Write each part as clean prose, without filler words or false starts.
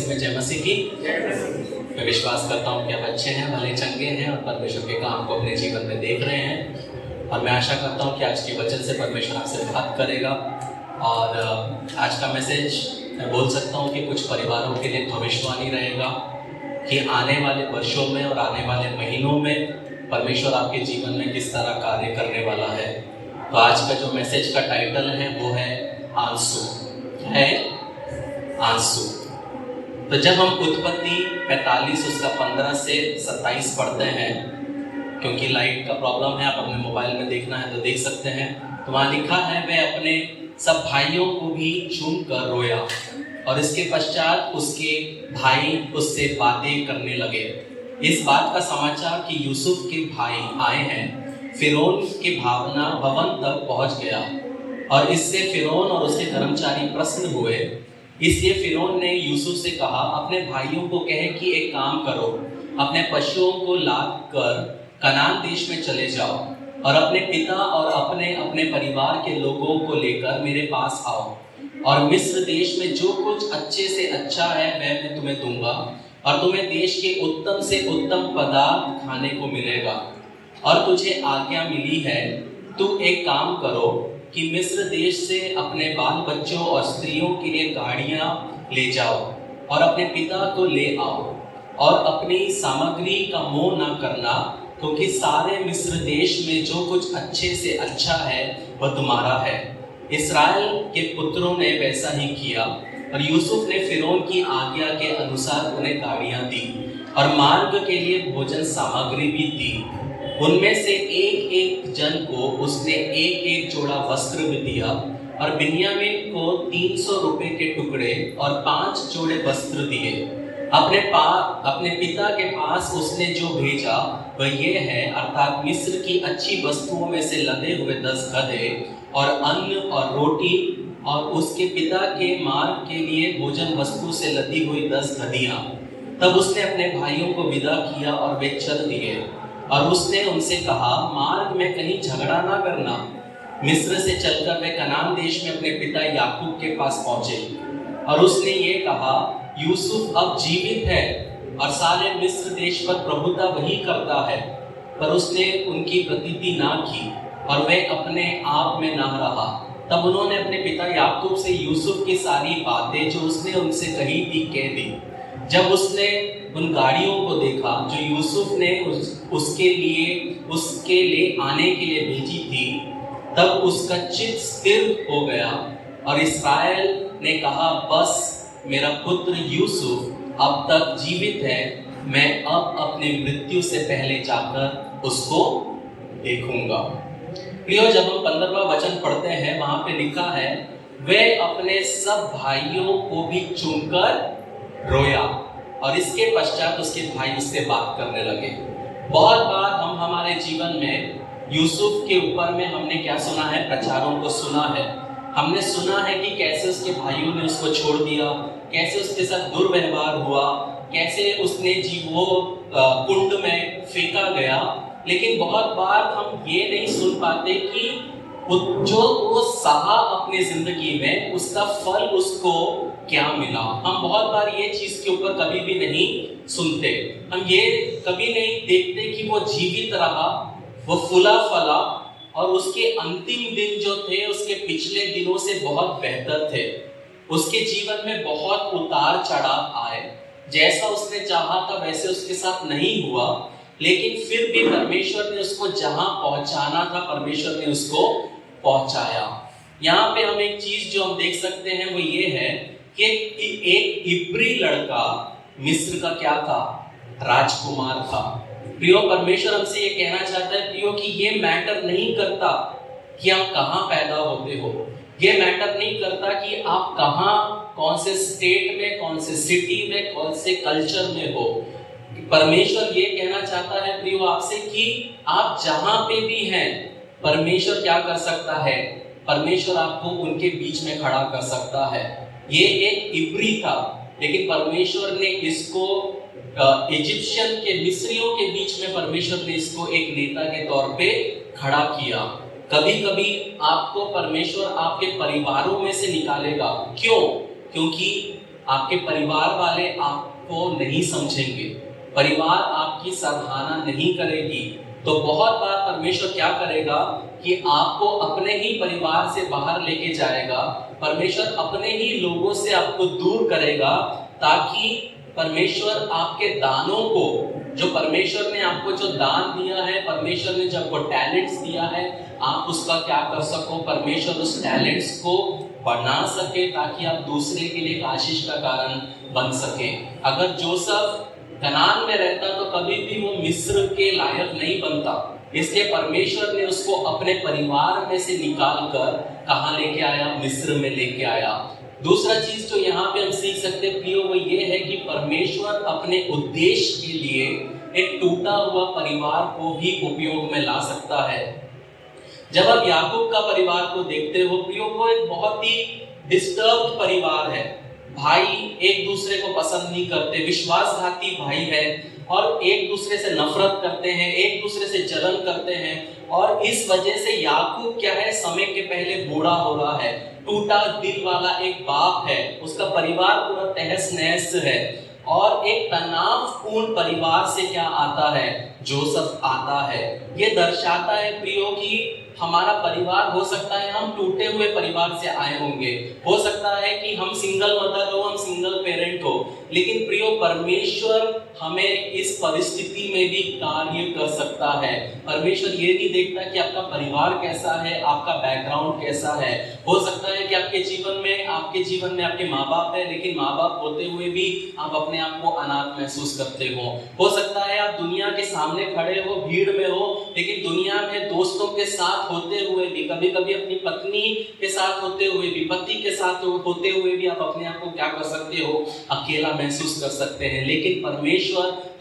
मसीह में जय मसीह की। मैं विश्वास करता हूँ कि आप अच्छे हैं, भले चंगे हैं और परमेश्वर के काम को अपने जीवन में देख रहे हैं। और मैं आशा करता हूँ कि आज के वचन से परमेश्वर आपसे बात करेगा। और आज का मैसेज मैं बोल सकता हूँ कि कुछ परिवारों के लिए भविष्यवाणी रहेगा कि आने वाले वर्षों में और आने वाले महीनों में परमेश्वर आपके जीवन में किस तरह कार्य करने वाला है। तो आज का जो मैसेज का टाइटल है वो है आंसू। है आंसू। तो जब हम उत्पत्ति 45 उसका 15 से 27 पढ़ते हैं, क्योंकि लाइट का प्रॉब्लम है, आप अपने मोबाइल में देखना है तो देख सकते हैं। तो वहाँ लिखा है, वह अपने सब भाइयों को भी चूम कर रोया और इसके पश्चात उसके भाई उससे बातें करने लगे। इस बात का समाचार कि यूसुफ के भाई आए हैं फिरौन के भवन तक पहुंच गया और इससे फिरौन और उसके कर्मचारी प्रसन्न हुए। इसलिए फिरौन ने यूसुफ से कहा, अपने भाइयों को कहे कि एक काम करो, अपने पशुओं को लाद कर कनान देश में चले जाओ और अपने पिता और अपने अपने परिवार के लोगों को लेकर मेरे पास आओ और मिस्र देश में जो कुछ अच्छे से अच्छा है वह मैं तुम्हें दूंगा और तुम्हें देश के उत्तम से उत्तम पदार्थ खाने को मिलेगा। और तुझे आज्ञा मिली है, तू एक काम करो कि मिस्र देश से अपने बाल बच्चों और स्त्रियों के लिए गाड़ियां ले जाओ और अपने पिता को ले आओ और अपनी सामग्री का मोह ना करना, क्योंकि सारे मिस्र देश में जो कुछ अच्छे से अच्छा है वह तुम्हारा है। इस्राएल के पुत्रों ने वैसा ही किया और यूसुफ ने फिरौन की आज्ञा के अनुसार उन्हें गाड़ियां दी और मार्ग के लिए भोजन सामग्री भी दी। उनमें से एक एक जन को उसने एक एक जोड़ा वस्त्र भी दिया और बिन्यामीन को 300 रुपए के टुकड़े और 5 जोड़े वस्त्र दिए। अपने पिता के पास उसने जो भेजा वह ये है, अर्थात मिस्र की अच्छी वस्तुओं में से लदे हुए 10 गधे और अन्न और रोटी और उसके पिता के मार्ग के लिए भोजन वस्तु से लदी हुई 10 गधियां। तब उसने अपने भाइयों को विदा किया और वे चल दिए। और उसने उनसे कहा, मार्ग में कहीं झगड़ा ना करना। मिस्र से चलकर वे कनान देश में अपने पिता याकूब के पास पहुंचे और उसने ये कहा, यूसुफ अब जीवित है और सारे मिस्र देश पर प्रभुता वही करता है। पर उसने उनकी प्रतीति ना की और वे अपने आप में ना रहा। तब उन्होंने अपने पिता याकूब से यूसुफ की सारी बातें जो उसने उनसे कही थी कह दी। जब उसने उन गाड़ियों को देखा जो यूसुफ ने उसके लिए आने के लिए भेजी थी, तब उसका चित्त स्थिर हो गया और इस्राएल ने कहा, बस मेरा पुत्र यूसुफ अब तक जीवित है, मैं अब अपनी मृत्यु से पहले जाकर उसको देखूंगा। प्रियो, जब हम 15वां वचन पढ़ते हैं वहां पे लिखा है, वे अपने सब भाइयों को भी चूमकर रोया और इसके पश्चात उसके भाई उससे बात करने लगे। बहुत बार हम हमारे जीवन में यूसुफ के ऊपर में हमने क्या सुना है, प्रचारों को सुना है। हमने सुना है कि कैसे उसके भाइयों ने उसको छोड़ दिया, कैसे उसके साथ दुर्व्यवहार हुआ, कैसे उसने वो कुंड में फेंका गया। लेकिन बहुत बार हम ये नहीं सुन पाते कि जो वो सहा अपनी जिंदगी में उसका फल उसको क्या मिला। हम बहुत बार ये चीज के ऊपर कभी भी नहीं सुनते। हम ये कभी नहीं देखते कि वो जीवित रहा, वो फूला फला और उसके अंतिम दिन जो थे उसके पिछले दिनों से बहुत बेहतर थे। उसके जीवन में बहुत उतार चढ़ाव आए, जैसा उसने चाहा था वैसे उसके साथ नहीं हुआ, लेकिन फिर भी परमेश्वर ने उसको जहां पहुंचाना था परमेश्वर ने उसको पहुंचाया। यहाँ पे हम एक चीज जो हम देख सकते हैं वो ये है कि एक इब्री लड़का मिस्र का क्या था, राजकुमार था। प्रियो, परमेश्वर हमसे ये कहना चाहता है प्रियो कि ये मैटर नहीं करता कि आप कहाँ पैदा होते हो, ये मैटर नहीं करता कि आप कहाँ, कौन से स्टेट में, कौन से सिटी में, कौन से कल्चर में हो। परमेश्वर ये कहना चाहता है प्रियो आपसे कि आप जहां पे भी हैं, परमेश्वर क्या कर सकता है, परमेश्वर आपको उनके बीच में खड़ा कर सकता है। ये एक इब्री था, लेकिन परमेश्वर ने इसको इजिप्शियन के, मिस्रियों के बीच में परमेश्वर ने इसको एक नेता के तौर पे खड़ा किया। कभी कभी आपको परमेश्वर आपके परिवारों में से निकालेगा। क्यों? क्योंकि आपके परिवार वाले आपको नहीं समझेंगे, परिवार आपकी सराहना नहीं करेगी, तो बहुत बार परमेश्वर क्या करेगा कि आपको अपने ही परिवार से बाहर लेके जाएगा, परमेश्वर अपने ही लोगों से आपको दूर करेगा, ताकि परमेश्वर आपके दानों को, जो परमेश्वर ने आपको जो दान दिया है, परमेश्वर ने जब वो टैलेंट्स दिया है, आप उसका क्या कर सको, परमेश्वर उस टैलेंट्स को बढ़ा सके, ताकि आप दूसरे के लिए आशीष का कारण बन सके। अगर जोसेफ कनान में रहता तो कभी भी वो मिस्र के लायक नहीं बनता, इसलिए परमेश्वर ने उसको अपने परिवार में से निकाल कर कहाँ लेके आया, मिस्र में लेके आया। दूसरा चीज जो यहाँ पे हम सीख सकते हैं प्रियो, वो ये है कि परमेश्वर अपने उद्देश्य के लिए एक टूटा हुआ परिवार को भी उपयोग में ला सकता है। जब आप याकूब का परिवार को देखते हो प्रियो, वो एक बहुत ही डिस्टर्ब्ड परिवार है। भाई एक दूसरे को पसंद नहीं करते, विश्वासघाती भाई है, और एक दूसरे से नफरत करते हैं, एक दूसरे से जलन करते हैं, और इस वजह से याकूब क्या है, समय के पहले बूढ़ा हो रहा है, टूटा दिल वाला एक बाप है, उसका परिवार पूरा तहस नहस है, और एक तनावपूर्ण परिवार से क्या आता है, जोसेफ आता है। ये दर्शाता है प्रियो कि हमारा परिवार, हो सकता है हम टूटे हुए परिवार से आए होंगे, हो सकता है कि हम सिंगल मदर हो, हम सिंगल पेरेंट हो, लेकिन प्रियो परमेश्वर हमें इस परिस्थिति में भी कार्य कर सकता है। परमेश्वर ये नहीं देखता कि आपका परिवार कैसा है, आपका बैकग्राउंड कैसा है। हो सकता है कि आपके जीवन में आपके माँ बाप है, लेकिन माँ बाप होते हुए भी आप अपने आप को अनाथ महसूस करते हो सकता है आप दुनिया के सामने खड़े हो, भीड़ में हो, लेकिन दुनिया में दोस्तों के साथ होते हुए भी, कभी कभी अपनी पत्नी के साथ होते हुए भी, पति के साथ होते हुए भी आप अपने आप को क्या कर सकते हो, अकेला महसूस कर सकते हैं। लेकिन परमेश्वर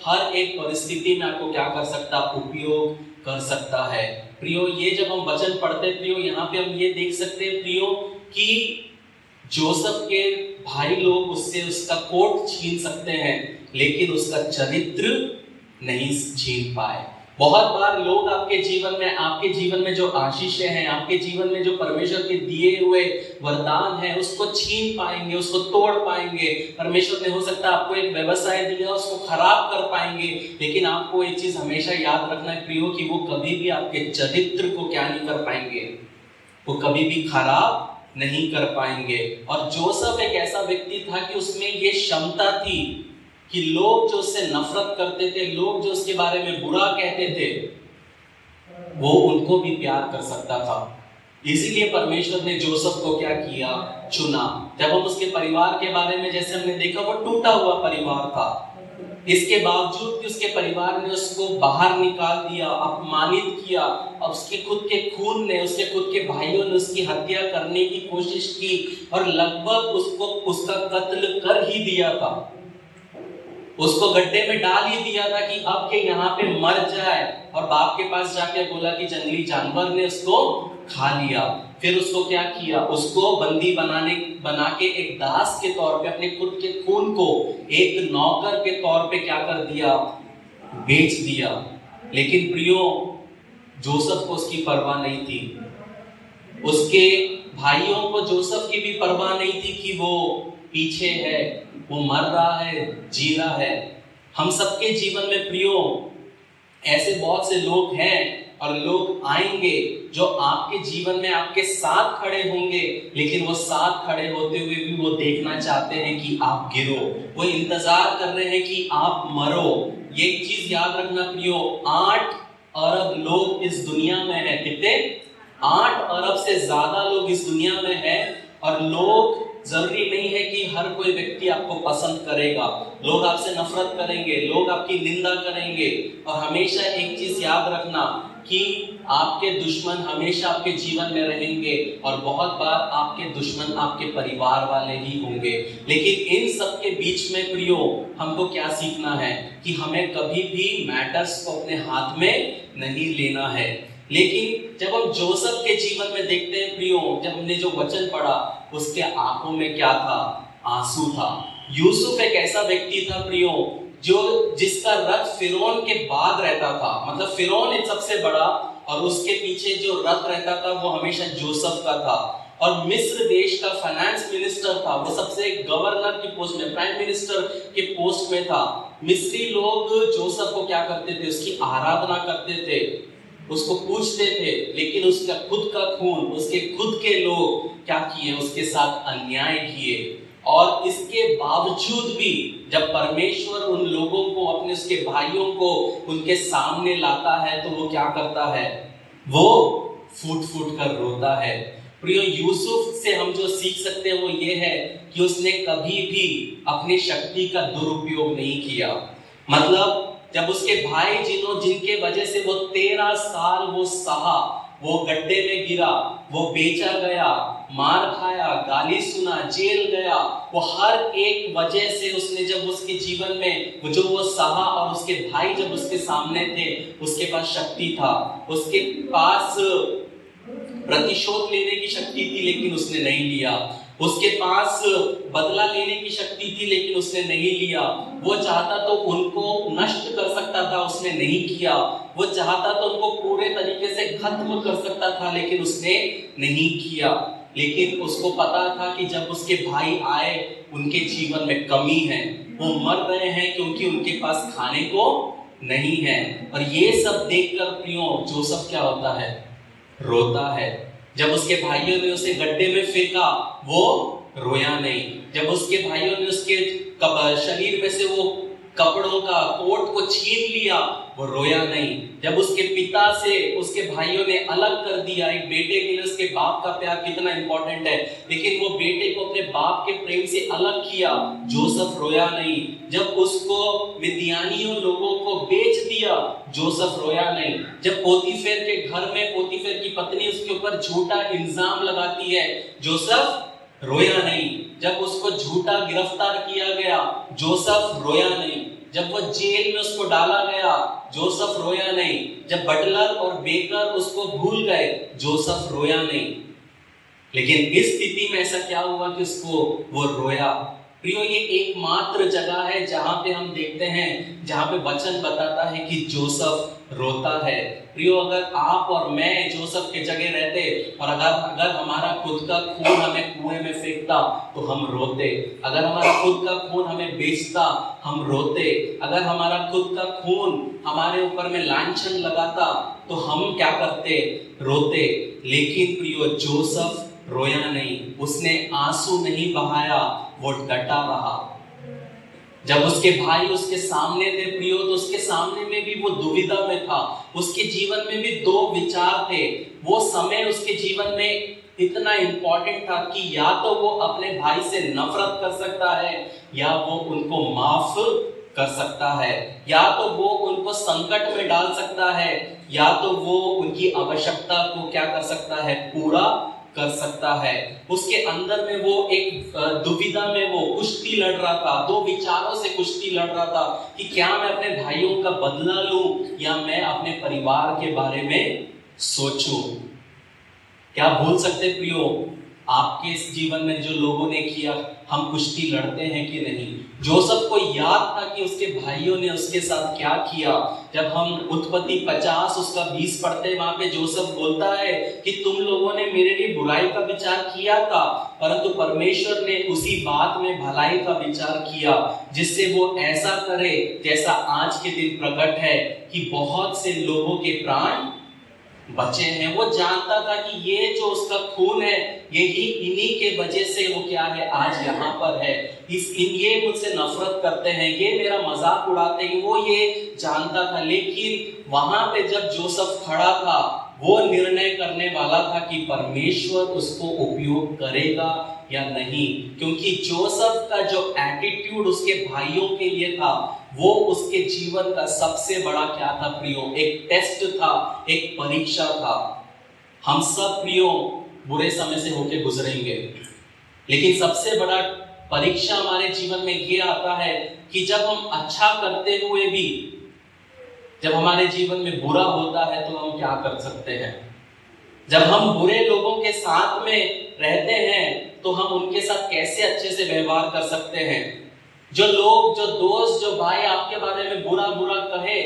हर एक परिस्थिति में आपको क्या कर सकता, उपयोग कर सकता है। प्रियो, ये जब हम वचन पढ़ते प्रियो, यहाँ पे हम ये देख सकते हैं प्रियो कि जोसेफ के भाई लोग उससे उसका कोट छीन सकते हैं, लेकिन उसका चरित्र नहीं छीन पाए। बहुत बार लोग आपके जीवन में जो आशीषें हैं, आपके जीवन में जो परमेश्वर के दिए हुए वरदान हैं, उसको छीन पाएंगे, उसको तोड़ पाएंगे। परमेश्वर ने हो सकता है आपको एक व्यवसाय दिया, उसको खराब कर पाएंगे, लेकिन आपको एक चीज हमेशा याद रखना है प्रियो कि वो कभी भी आपके चरित्र को क्या नहीं कर पाएंगे, वो कभी भी खराब नहीं कर पाएंगे। और जोसेफ एक ऐसा व्यक्ति था कि उसमें ये क्षमता थी कि लोग जो उससे नफरत करते थे, लोग जो उसके बारे में बुरा कहते थे, वो उनको भी प्यार कर सकता था। इसीलिए परमेश्वर ने जोसेफ को क्या किया, चुना। जब हम उसके परिवार के बारे में जैसे हमने देखा, वो टूटा हुआ परिवार था, इसके बावजूद कि उसके परिवार ने उसको बाहर निकाल दिया, अपमानित किया, अब उसके खुद के खून ने, उसके खुद के भाइयों ने उसकी हत्या करने की कोशिश की और लगभग उसका कत्ल कर ही दिया था, उसको गड्ढे में डाल ही दिया था कि अब के यहाँ पे मर जाए। और बाप के पास जाके बोला कि जंगली जानवर ने उसको खा लिया। फिर उसको क्या किया, उसको बंदी बना के एक दास के तौर पे, अपने खुद के खून को एक नौकर के तौर पे क्या कर दिया, बेच दिया। लेकिन प्रियो, जोसेफ को उसकी परवाह नहीं थी, उसके भाइयों को जोसेफ की भी परवाह नहीं थी कि वो पीछे है, वो मर रहा है, जी रहा है। हम सबके जीवन में प्रियो ऐसे बहुत से लोग हैं और लोग आएंगे जो आपके जीवन में आपके साथ खड़े होंगे, लेकिन वो साथ खड़े होते हुए भी वो देखना चाहते हैं कि आप गिरो, वो इंतजार कर रहे हैं कि आप मरो। ये एक चीज याद रखना प्रियो, 8 अरब लोग इस दुनिया में है। कितने? 8 अरब से ज्यादा लोग इस दुनिया में है। और लोग, जरूरी नहीं है कि हर कोई व्यक्ति आपको पसंद करेगा, लोग आपसे नफरत करेंगे, लोग आपकी निंदा करेंगे। और हमेशा एक चीज याद रखना कि आपके दुश्मन हमेशा आपके जीवन में रहेंगे, और बहुत बार आपके दुश्मन आपके परिवार वाले ही होंगे। लेकिन इन सब के बीच में प्रियो, हमको क्या सीखना है कि हमें कभी भी मैटर्स को अपने हाथ में नहीं लेना है। लेकिन जब हम जोसेफ के जीवन में देखते हैं प्रियो, जब हमने जो वचन पढ़ा, उसके आंखों में क्या था? आंसू था। यूसुफ एक ऐसा व्यक्ति था प्रियो, जिसका रथ फिरौन के बाद रहता था, मतलब फिरौन सबसे बड़ा, और उसके पीछे जो रथ रहता था वो हमेशा जोसेफ का था। और मिस्र देश का फाइनेंस मिनिस्टर था। वो सबसे गवर्नर की पोस्ट में, प्राइम मिनिस्टर के पोस्ट में था। मिस्री लोग जोसेफ को क्या करते थे, उसकी आराधना करते थे, उसको पूछते थे, लेकिन उसका खुद का खून, उसके खुद के लोग क्या किए, उसके साथ अन्याय किए। और इसके बावजूद भी जब परमेश्वर उन लोगों को, अपने उसके भाइयों को उनके सामने लाता है, तो वो क्या करता है, वो फूट फूट कर रोता है। प्रियो, यूसुफ से हम जो सीख सकते हैं वो ये है कि उसने कभी भी अपनी शक्ति का दुरुपयोग नहीं किया। मतलब जब उसके भाई जिनके वजह से वो 13 साल वो सहा, वो गड्ढे में गिरा, वो बेचा गया, मार खाया, गाली सुना, जेल गया, वो हर एक वजह से उसने, जब उसके जीवन में वो सहा और उसके भाई जब उसके सामने थे, उसके पास शक्ति था, उसके पास प्रतिशोध लेने की शक्ति थी, लेकिन उसने नहीं लिया। उसके पास बदला लेने की शक्ति थी, लेकिन उसने नहीं लिया। वो चाहता तो उनको नष्ट कर सकता था, उसने नहीं किया। वो चाहता तो उनको पूरे तरीके से खत्म कर सकता था, लेकिन उसने नहीं किया। लेकिन उसको पता था कि जब उसके भाई आए, उनके जीवन में कमी है, वो मर रहे हैं क्योंकि उनके पास खाने को नहीं है। और ये सब देखकर प्रियो, जोसेफ क्या होता है, रोता है। जब उसके भाइयों ने उसे गड्ढे में फेंका, वो रोया नहीं। जब उसके भाइयों ने उसके शरीर में से वो कपड़ों का कोट को छीन लिया, वो रोया नहीं। जब उसके पिता से उसके भाइयों ने अलग कर दिया, एक बेटे के लिए उसके बाप का प्यार कितना इंपॉर्टेंट है, लेकिन वो बेटे को अपने बाप के प्रेम से अलग किया, जोसेफ रोया नहीं। जब उसको मिद्यानियों लोगों को बेच दिया, जोसेफ रोया नहीं। जब पोतीफेर के घर में पोतीफेर की पत्नी उसके ऊपर झूठा इल्जाम लगाती है, जोसेफ रोया नहीं। जब उसको झूठा गिरफ्तार किया गया, जोसेफ रोया नहीं। जब वो जेल में उसको डाला गया, जोसेफ रोया नहीं। जब बटलर और बेकर उसको भूल गए, जोसेफ रोया नहीं। लेकिन इस स्थिति में ऐसा क्या हुआ कि उसको वो रोया। प्रियो, ये एकमात्र जगह है जहां पे हम देखते हैं, जहां पे वचन बताता है कि जोसेफ रोता है। प्रियो, अगर आप और मैं जोसेफ के जगह रहते और अगर हमारा खुद का खून हमें कुएं में फेंकता, तो हम रोते। अगर हमारा खुद का खून हमें बेचता, हम रोते। अगर हमारा खुद का खून हमारे ऊपर में लांछन लगाता, तो हम क्या करते, रोते। लेकिन प्रियो, जोसेफ रोया नहीं, उसने आंसू नहीं बहाया, वो डटा रहा। जब उसके भाई उसके सामने थे प्रियो, तो उसके सामने में भी वो दुविधा में था। उसके जीवन में भी दो विचार थे। वो समय उसके जीवन में इतना इंपॉर्टेंट था कि या तो वो अपने भाई से नफरत कर सकता है, या वो उनको माफ कर सकता है, या तो वो उनको संकट में डाल सकता है, या तो वो उनकी आवश्यकता को क्या कर सकता है, पूरा कर सकता है। उसके अंदर में वो एक दुविधा में वो कुश्ती लड़ रहा था, दो विचारों से कुश्ती लड़ रहा था कि क्या मैं अपने भाइयों का बदला लूं, या मैं अपने परिवार के बारे में सोचूं। क्या भूल सकते प्रियो, आपके इस जीवन में जो लोगों ने किया, हम कुश्ती लड़ते हैं कि नहीं। जोसेफ को याद था कि उसके भाइयों ने उसके साथ क्या किया। जब हम उत्पत्ति 50 उसका 20 पढ़ते, वहां पे जोसेफ बोलता है कि तुम लोगों ने मेरे लिए बुराई का विचार किया था, परंतु परमेश्वर ने उसी बात में भलाई का विचार किया, जिससे वो ऐसा करे जैसा आज के दिन प्रकट है कि बहुत से लोगों के प्राण बचे हैं। वो जानता था कि ये जो उसका खून है, यही इन्हीं के वजह से वो क्या है, आज यहाँ पर है। ये मुझसे नफरत करते हैं, ये मेरा मजाक उड़ाते हैं, वो ये जानता था। लेकिन वहां पे जब जोसेफ खड़ा था, वो निर्णय करने वाला था कि परमेश्वर उसको उपयोग करेगा या नहीं। क्योंकि जोसेफ का जो एटीट्यूड उसके भाइयों के लिए था, वो उसके जीवन का सबसे बड़ा क्या था प्रियो, एक टेस्ट था, एक परीक्षा था। हम सब प्रियो बुरे समय से होके गुजरेंगे, लेकिन सबसे बड़ा परीक्षा हमारे जीवन में ये आता है कि जब हम अच्छा करते हुए भी जब हमारे जीवन में बुरा होता है, तो हम क्या कर सकते हैं। जब हम बुरे लोगों के साथ में रहते हैं, तो हम उनके साथ कैसे अच्छे से व्यवहार कर सकते हैं। जो लोग, जो दोस्त, जो भाई आपके बारे में बुरा बुरा कहे,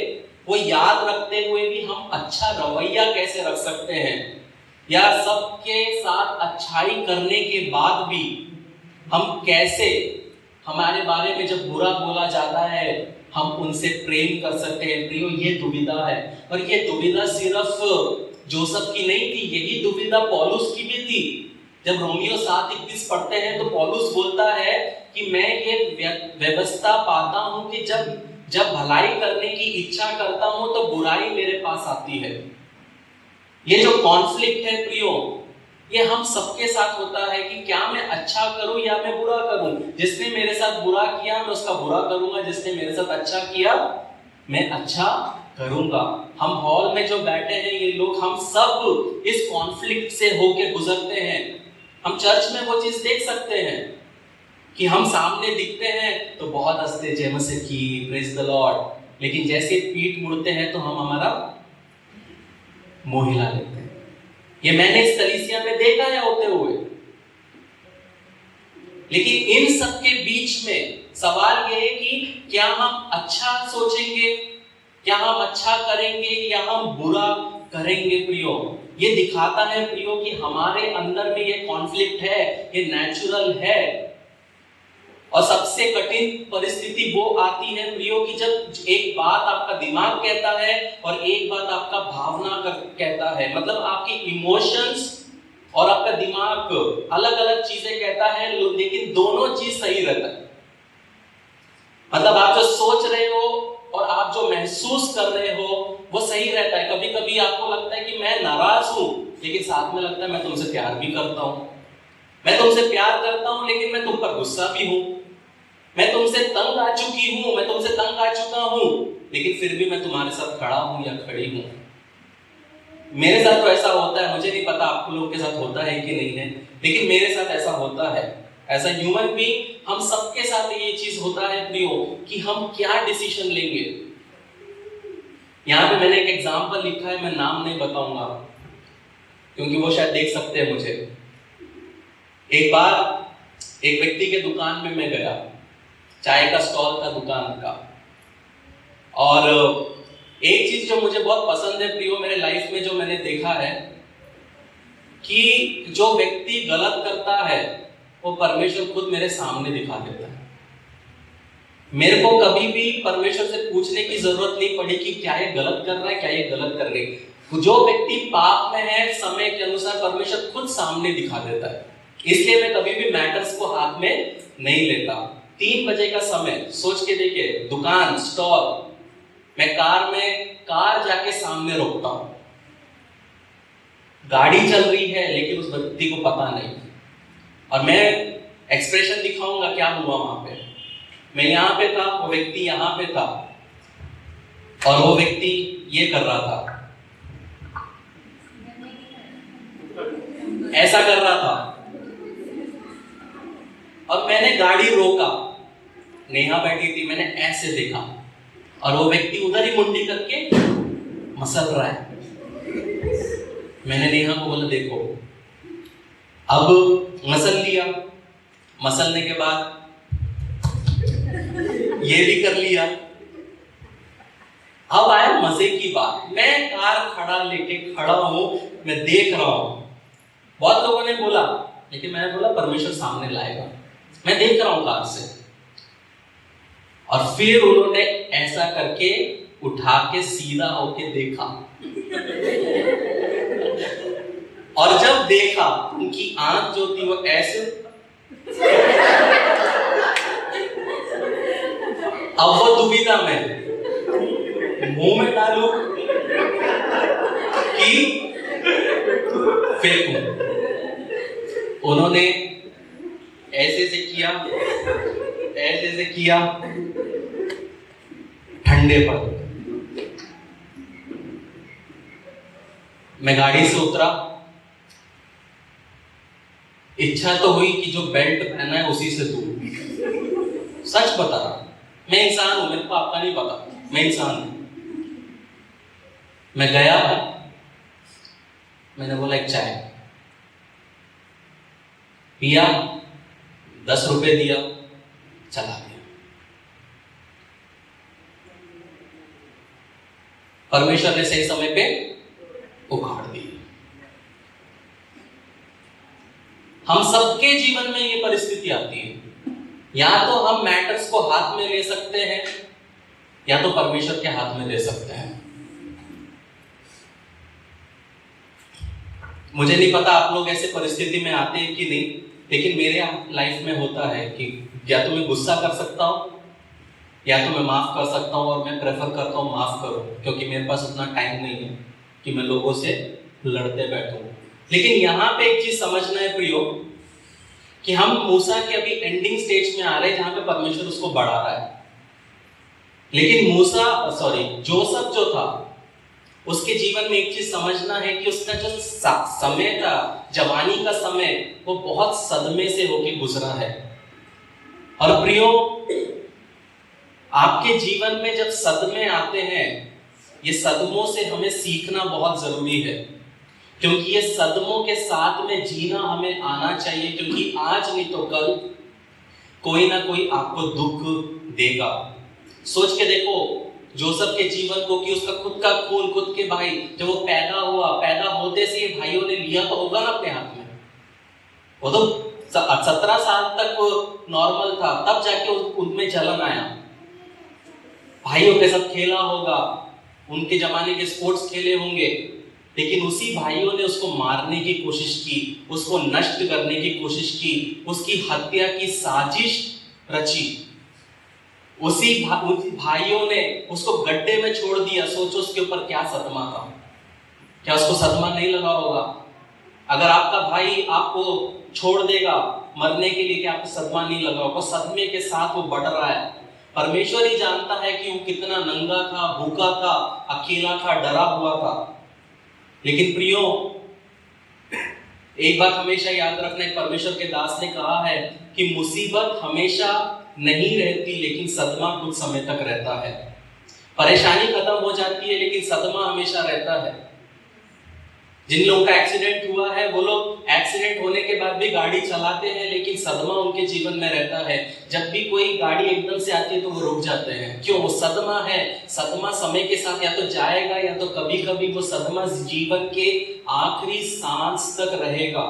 वो याद रखते हुए भी हम अच्छा रवैया कैसे रख सकते हैं। या सबके साथ अच्छाई करने के बाद भी हम कैसे हमारे बारे में जब बुरा बोला जाता है हम उनसे प्रेम कर सकते हैं। प्रियो, ये दुविधा है, और ये दुविधा सिर्फ जोसेफ की नहीं थी, यही दुविधा पौलुस की भी थी। जब रोमियो 7:21 पढ़ते हैं तो पौलुस बोलता है कि मैं ये व्यवस्था पाता हूं कि जब भलाई करने की इच्छा करता हूं तो बुराई मेरे पास आती है। ये जो कॉन्फ्लिक्ट है प्रियो, ये हम सबके साथ होता है कि क्या मैं अच्छा करूं या मैं बुरा करूं। जिसने मेरे साथ बुरा किया मैं उसका बुरा करूंगा, जिसने मेरे साथ अच्छा किया मैं अच्छा करूंगा। हम हॉल में जो बैठे हैं ये लोग, हम सब इस कॉन्फ्लिक्ट से होके गुजरते हैं। हम चर्च में वो चीज देख सकते हैं कि हम सामने दिखते हैं तो बहुत हंसते, जय मसीह की, प्रेज द लॉर्ड, लेकिन जैसे पीठ मुड़ते हैं तो हम हमारा मुंह हिला लेते हैं। ये मैंने इस कलीसिया में देखा है होते हुए। लेकिन इन सब के बीच में सवाल यह है कि क्या हम अच्छा सोचेंगे, क्या हम अच्छा करेंगे या हम बुरा करेंगे। प्रियो, ये दिखाता है प्रियो कि हमारे अंदर में ये कॉन्फ्लिक्ट है, ये नेचुरल है। और सबसे कठिन परिस्थिति वो आती है प्रियो कि जब एक बात आपका दिमाग कहता है और एक बात आपका भावना कहता है, मतलब आपके इमोशंस और आपका दिमाग अलग अलग चीजें कहता है, लेकिन दोनों चीज सही रहता है। मतलब आप जो सोच रहे हो और आप जो महसूस कर रहे हो वो सही रहता है। कभी कभी आपको लगता है कि मैं नाराज हूं, लेकिन साथ में लगता है मैं तुमसे प्यार भी करता हूं। मैं तुमसे प्यार करता हूं लेकिन मैं तुम पर गुस्सा भी हूं। मैं तुमसे तंग आ चुकी हूं, मैं तुमसे तंग आ चुका हूं, लेकिन फिर भी मैं तुम्हारे साथ खड़ा हूं या खड़ी हूं। मेरे साथ तो ऐसा होता है, मुझे नहीं पता आप लोगों के साथ होता है कि नहीं है, लेकिन मेरे साथ ऐसा होता है। ऐसा ह्यूमन भी हम सबके साथ ये चीज होता है प्रियो कि हम क्या डिसीजन लेंगे। यहां पे मैंने एक एग्जांपल लिखा है, मैं नाम नहीं बताऊंगा क्योंकि वो शायद देख सकते हैं मुझे। एक बार एक व्यक्ति के दुकान में मैं गया, चाय का स्टॉल था दुकान का, और एक चीज जो मुझे बहुत पसंद है प्रियो मेरे लाइफ में, जो मैंने देखा है कि जो व्यक्ति गलत करता है वो परमेश्वर खुद मेरे सामने दिखा देता है। मेरे को कभी भी परमेश्वर से पूछने की जरूरत नहीं पड़ी कि क्या ये गलत कर रहा है, क्या ये गलत कर रही है। जो व्यक्ति पाप में है समय के अनुसार परमेश्वर खुद सामने दिखा देता है। इसलिए मैं कभी भी मैटर्स को हाथ में नहीं लेता। 3 बजे का समय, सोच के देखिए, दुकान स्टॉल, मैं कार जाके सामने रोकता हूं। गाड़ी चल रही है लेकिन उस व्यक्ति को पता नहीं, और मैं एक्सप्रेशन दिखाऊंगा क्या हुआ वहां पे। मैं यहां पे था, वो व्यक्ति यहां पे था, और वो व्यक्ति ये कर रहा था, ऐसा कर रहा था, और मैंने गाड़ी रोका। नेहा बैठी थी, मैंने ऐसे देखा और वो व्यक्ति उधर ही मुंडी करके मसल रहा है। मैंने नेहा को बोला देखो, अब मसल लिया, मसलने के बाद ये भी कर लिया। अब आया मजे की बात, मैं कार खड़ा हूं, मैं देख रहा हूं। बहुत लोगों ने बोला, लेकिन मैंने बोला परमेश्वर सामने लाएगा। मैं देख रहा हूं कार से, और फिर उन्होंने ऐसा करके उठा के सीधा होके देखा, और जब देखा उनकी आंख जो थी वो ऐसे, अब वो दुविधा में मुंह में डालूं कि फेंकूं। उन्होंने ऐसे किया, ऐसे किया, ठंडे पर। मैं गाड़ी से उतरा, इच्छा तो हुई कि जो बेल्ट पहना है उसी से दूर। सच बता रहा, मैं इंसान हूं, मेरे को आपका नहीं पता, मैं इंसान हूं। मैं गया, मैंने बोला एक चाय पिया, 10 रुपए दिया, चला गया। परमेश्वर ने सही समय पे उखाड़ दिया। हम सबके जीवन में ये परिस्थिति आती है। या तो हम मैटर्स को हाथ में ले सकते हैं या तो परमेश्वर के हाथ में दे सकते हैं। मुझे नहीं पता आप लोग ऐसे परिस्थिति में आते हैं कि नहीं, लेकिन मेरे लाइफ में होता है कि या तो मैं गुस्सा कर सकता हूं या तो मैं माफ कर सकता हूं, और मैं प्रेफर करता हूं माफ करो, क्योंकि मेरे पास उतना टाइम नहीं है कि मैं लोगों से लड़ते बैठूं। लेकिन यहां पे एक चीज समझना है प्रियो, कि हम मूसा के अभी एंडिंग स्टेज में आ रहे हैं जहां पे परमेश्वर उसको बढ़ा रहा है। लेकिन जोसेफ जो था, उसके जीवन में एक चीज समझना है कि उसका जो समय था, जवानी का समय, वो बहुत सदमे से होके गुजरा है। और प्रियो, आपके जीवन में जब सदमे आते हैं, ये सदमों से हमें सीखना बहुत जरूरी है, क्योंकि ये सदमों के साथ में जीना हमें आना चाहिए, क्योंकि आज नहीं तो कल कोई ना कोई आपको दुख देगा। सोच के देखो जोसेफ के जीवन को, कि उसका खुद का खून, खुद के भाई, जब वो पैदा हुआ, पैदा होते से भाइयों ने लिया तो होगा ना अपने हाथ में। वो तो 17 साल तक नॉर्मल था, तब जाके उनमें जलन आया। भाइयों के साथ खेला होगा, उनके जमाने के स्पोर्ट्स खेले होंगे, लेकिन उसी भाइयों ने उसको मारने की कोशिश की, उसको नष्ट करने की कोशिश की, उसकी हत्या की साजिश रची। उसी भाइयों ने उसको गड्ढे में छोड़ दिया। सोचो उसके ऊपर क्या सदमा था। क्या उसको सदमा नहीं लगा होगा? अगर आपका भाई आपको छोड़ देगा मरने के लिए, क्या आपको सदमा नहीं लगा होगा? सदमे के साथ वो बढ़ रहा है। परमेश्वर ही जानता है कि वो कितना नंगा था, भूखा था, अकेला था, डरा हुआ था। लेकिन प्रियो, एक बात हमेशा याद रखना, परमेश्वर के दास ने कहा है कि मुसीबत हमेशा नहीं रहती, लेकिन सदमा कुछ समय तक रहता है। परेशानी खत्म हो जाती है, लेकिन सदमा हमेशा रहता है। जिन लोगों का एक्सीडेंट हुआ है, वो लोग एक्सीडेंट होने के बाद भी गाड़ी चलाते हैं, लेकिन सदमा उनके जीवन में रहता है। जब भी कोई गाड़ी एकदम से आती है तो वो रुक जाते हैं। क्यों? वो सदमा है। सदमा समय के साथ या तो जाएगा, या तो कभी कभी वो सदमा जीवन के आखिरी सांस तक रहेगा।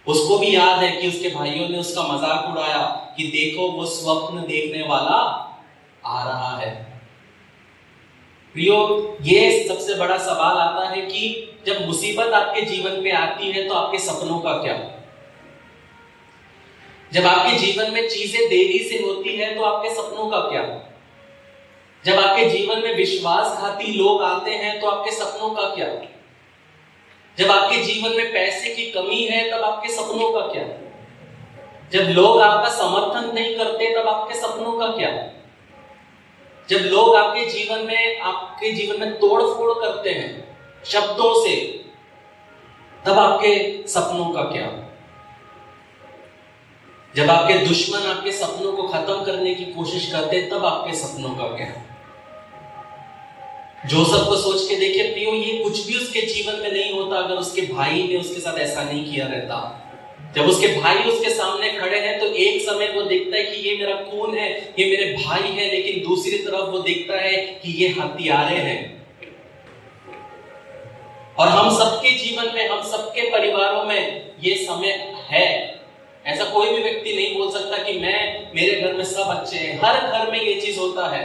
उसको भी याद है कि उसके भाइयों ने उसका मजाक उड़ाया कि देखो वो स्वप्न देखने वाला आ रहा है। प्रियो, ये सबसे बड़ा सवाल आता है कि जब मुसीबत आपके जीवन पे आती है तो आपके सपनों का क्या? जब आपके जीवन में चीजें देरी से होती है तो आपके सपनों का क्या? जब आपके जीवन में विश्वासघाती लोग आते हैं तो आपके सपनों का क्या? जब आपके जीवन में पैसे की कमी है तब आपके सपनों का क्या? जब लोग आपका समर्थन नहीं करते तब आपके सपनों का क्या? जब लोग आपके जीवन में तोड़फोड़ करते हैं शब्दों से, तब आपके सपनों का क्या? जब आपके दुश्मन आपके सपनों को खत्म करने की कोशिश करते, तब आपके सपनों का क्या? जोसेफ को सोच के देखिए प्रियो, ये कुछ भी उसके जीवन में नहीं होता अगर उसके भाई ने उसके साथ ऐसा नहीं किया रहता। जब उसके भाई उसके सामने खड़े हैं तो एक समय वो देखता है कि ये मेरा खून है, ये मेरे भाई है, लेकिन दूसरी तरफ वो देखता है कि ये हत्यारे हैं। और हम सबके जीवन में, हम सबके परिवारों में ये समय है। ऐसा कोई भी व्यक्ति नहीं बोल सकता कि मेरे घर में सब अच्छे हैं। हर घर में ये चीज होता है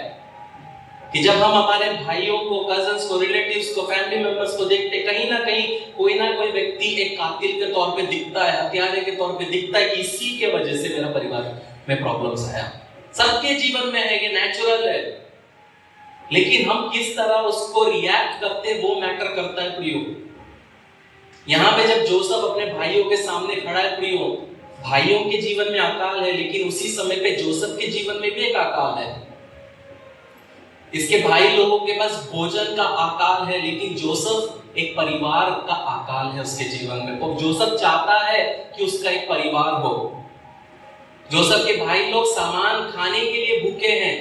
कि जब हम हमारे भाइयों को, कजन्स को, रिलेटिव्स को, फैमिली मेंबर्स को देखते, कहीं ना कहीं कोई ना कोई व्यक्ति एक कातिल के तौर पे दिखता है, हत्यारे के तौर पे दिखता है कि इसी के वजह से मेरा परिवार में प्रॉब्लम्स आया। सबके जीवन में है, ये नेचुरल है। लेकिन हम किस तरह उसको रिएक्ट करते वो मैटर करता है प्रियो। यहाँ पे जब जोसेफ अपने भाइयों के सामने खड़ा है प्रियो, भाइयों के जीवन में अकाल है, लेकिन उसी समय पे जोसेफ के जीवन में भी एक अकाल है। इसके भाई लोगों के पास भोजन का अकाल है, लेकिन जोसेफ एक परिवार का अकाल है उसके जीवन में। तो जोसेफ चाहता है कि उसका एक परिवार हो। जोसेफ के भाई लोग सामान खाने के लिए भूखे हैं,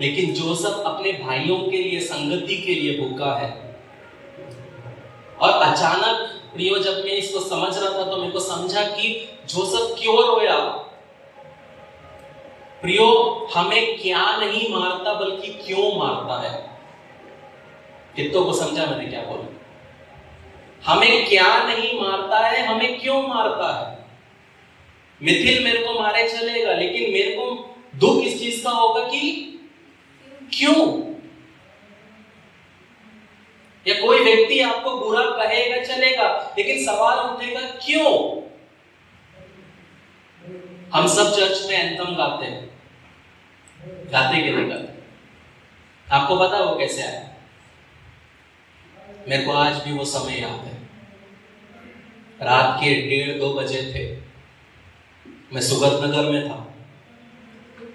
लेकिन जोसेफ अपने भाइयों के लिए, संगति के लिए भूखा है। और अचानक प्रियो, जब मैं इसको समझ रहा था तो मेरे को समझा कि जोसेफ क्यों रोया। प्रियो, हमें क्या नहीं मारता बल्कि क्यों मारता है। कितनों को समझा मैंने क्या बोला? हमें क्या नहीं मारता है, हमें क्यों मारता है। मिथिल मेरे को मारे चलेगा, लेकिन मेरे को दुख इस चीज का होगा कि क्यों। या कोई व्यक्ति आपको बुरा कहेगा चलेगा, लेकिन सवाल उठेगा क्यों। हम सब चर्च में एंथम गाते हैं, गाते कि नहीं गाते? आपको पता वो कैसे आया? मेरे को आज भी वो समय याद है। रात के 1:30-2 बजे थे, मैं सुगतनगर में था।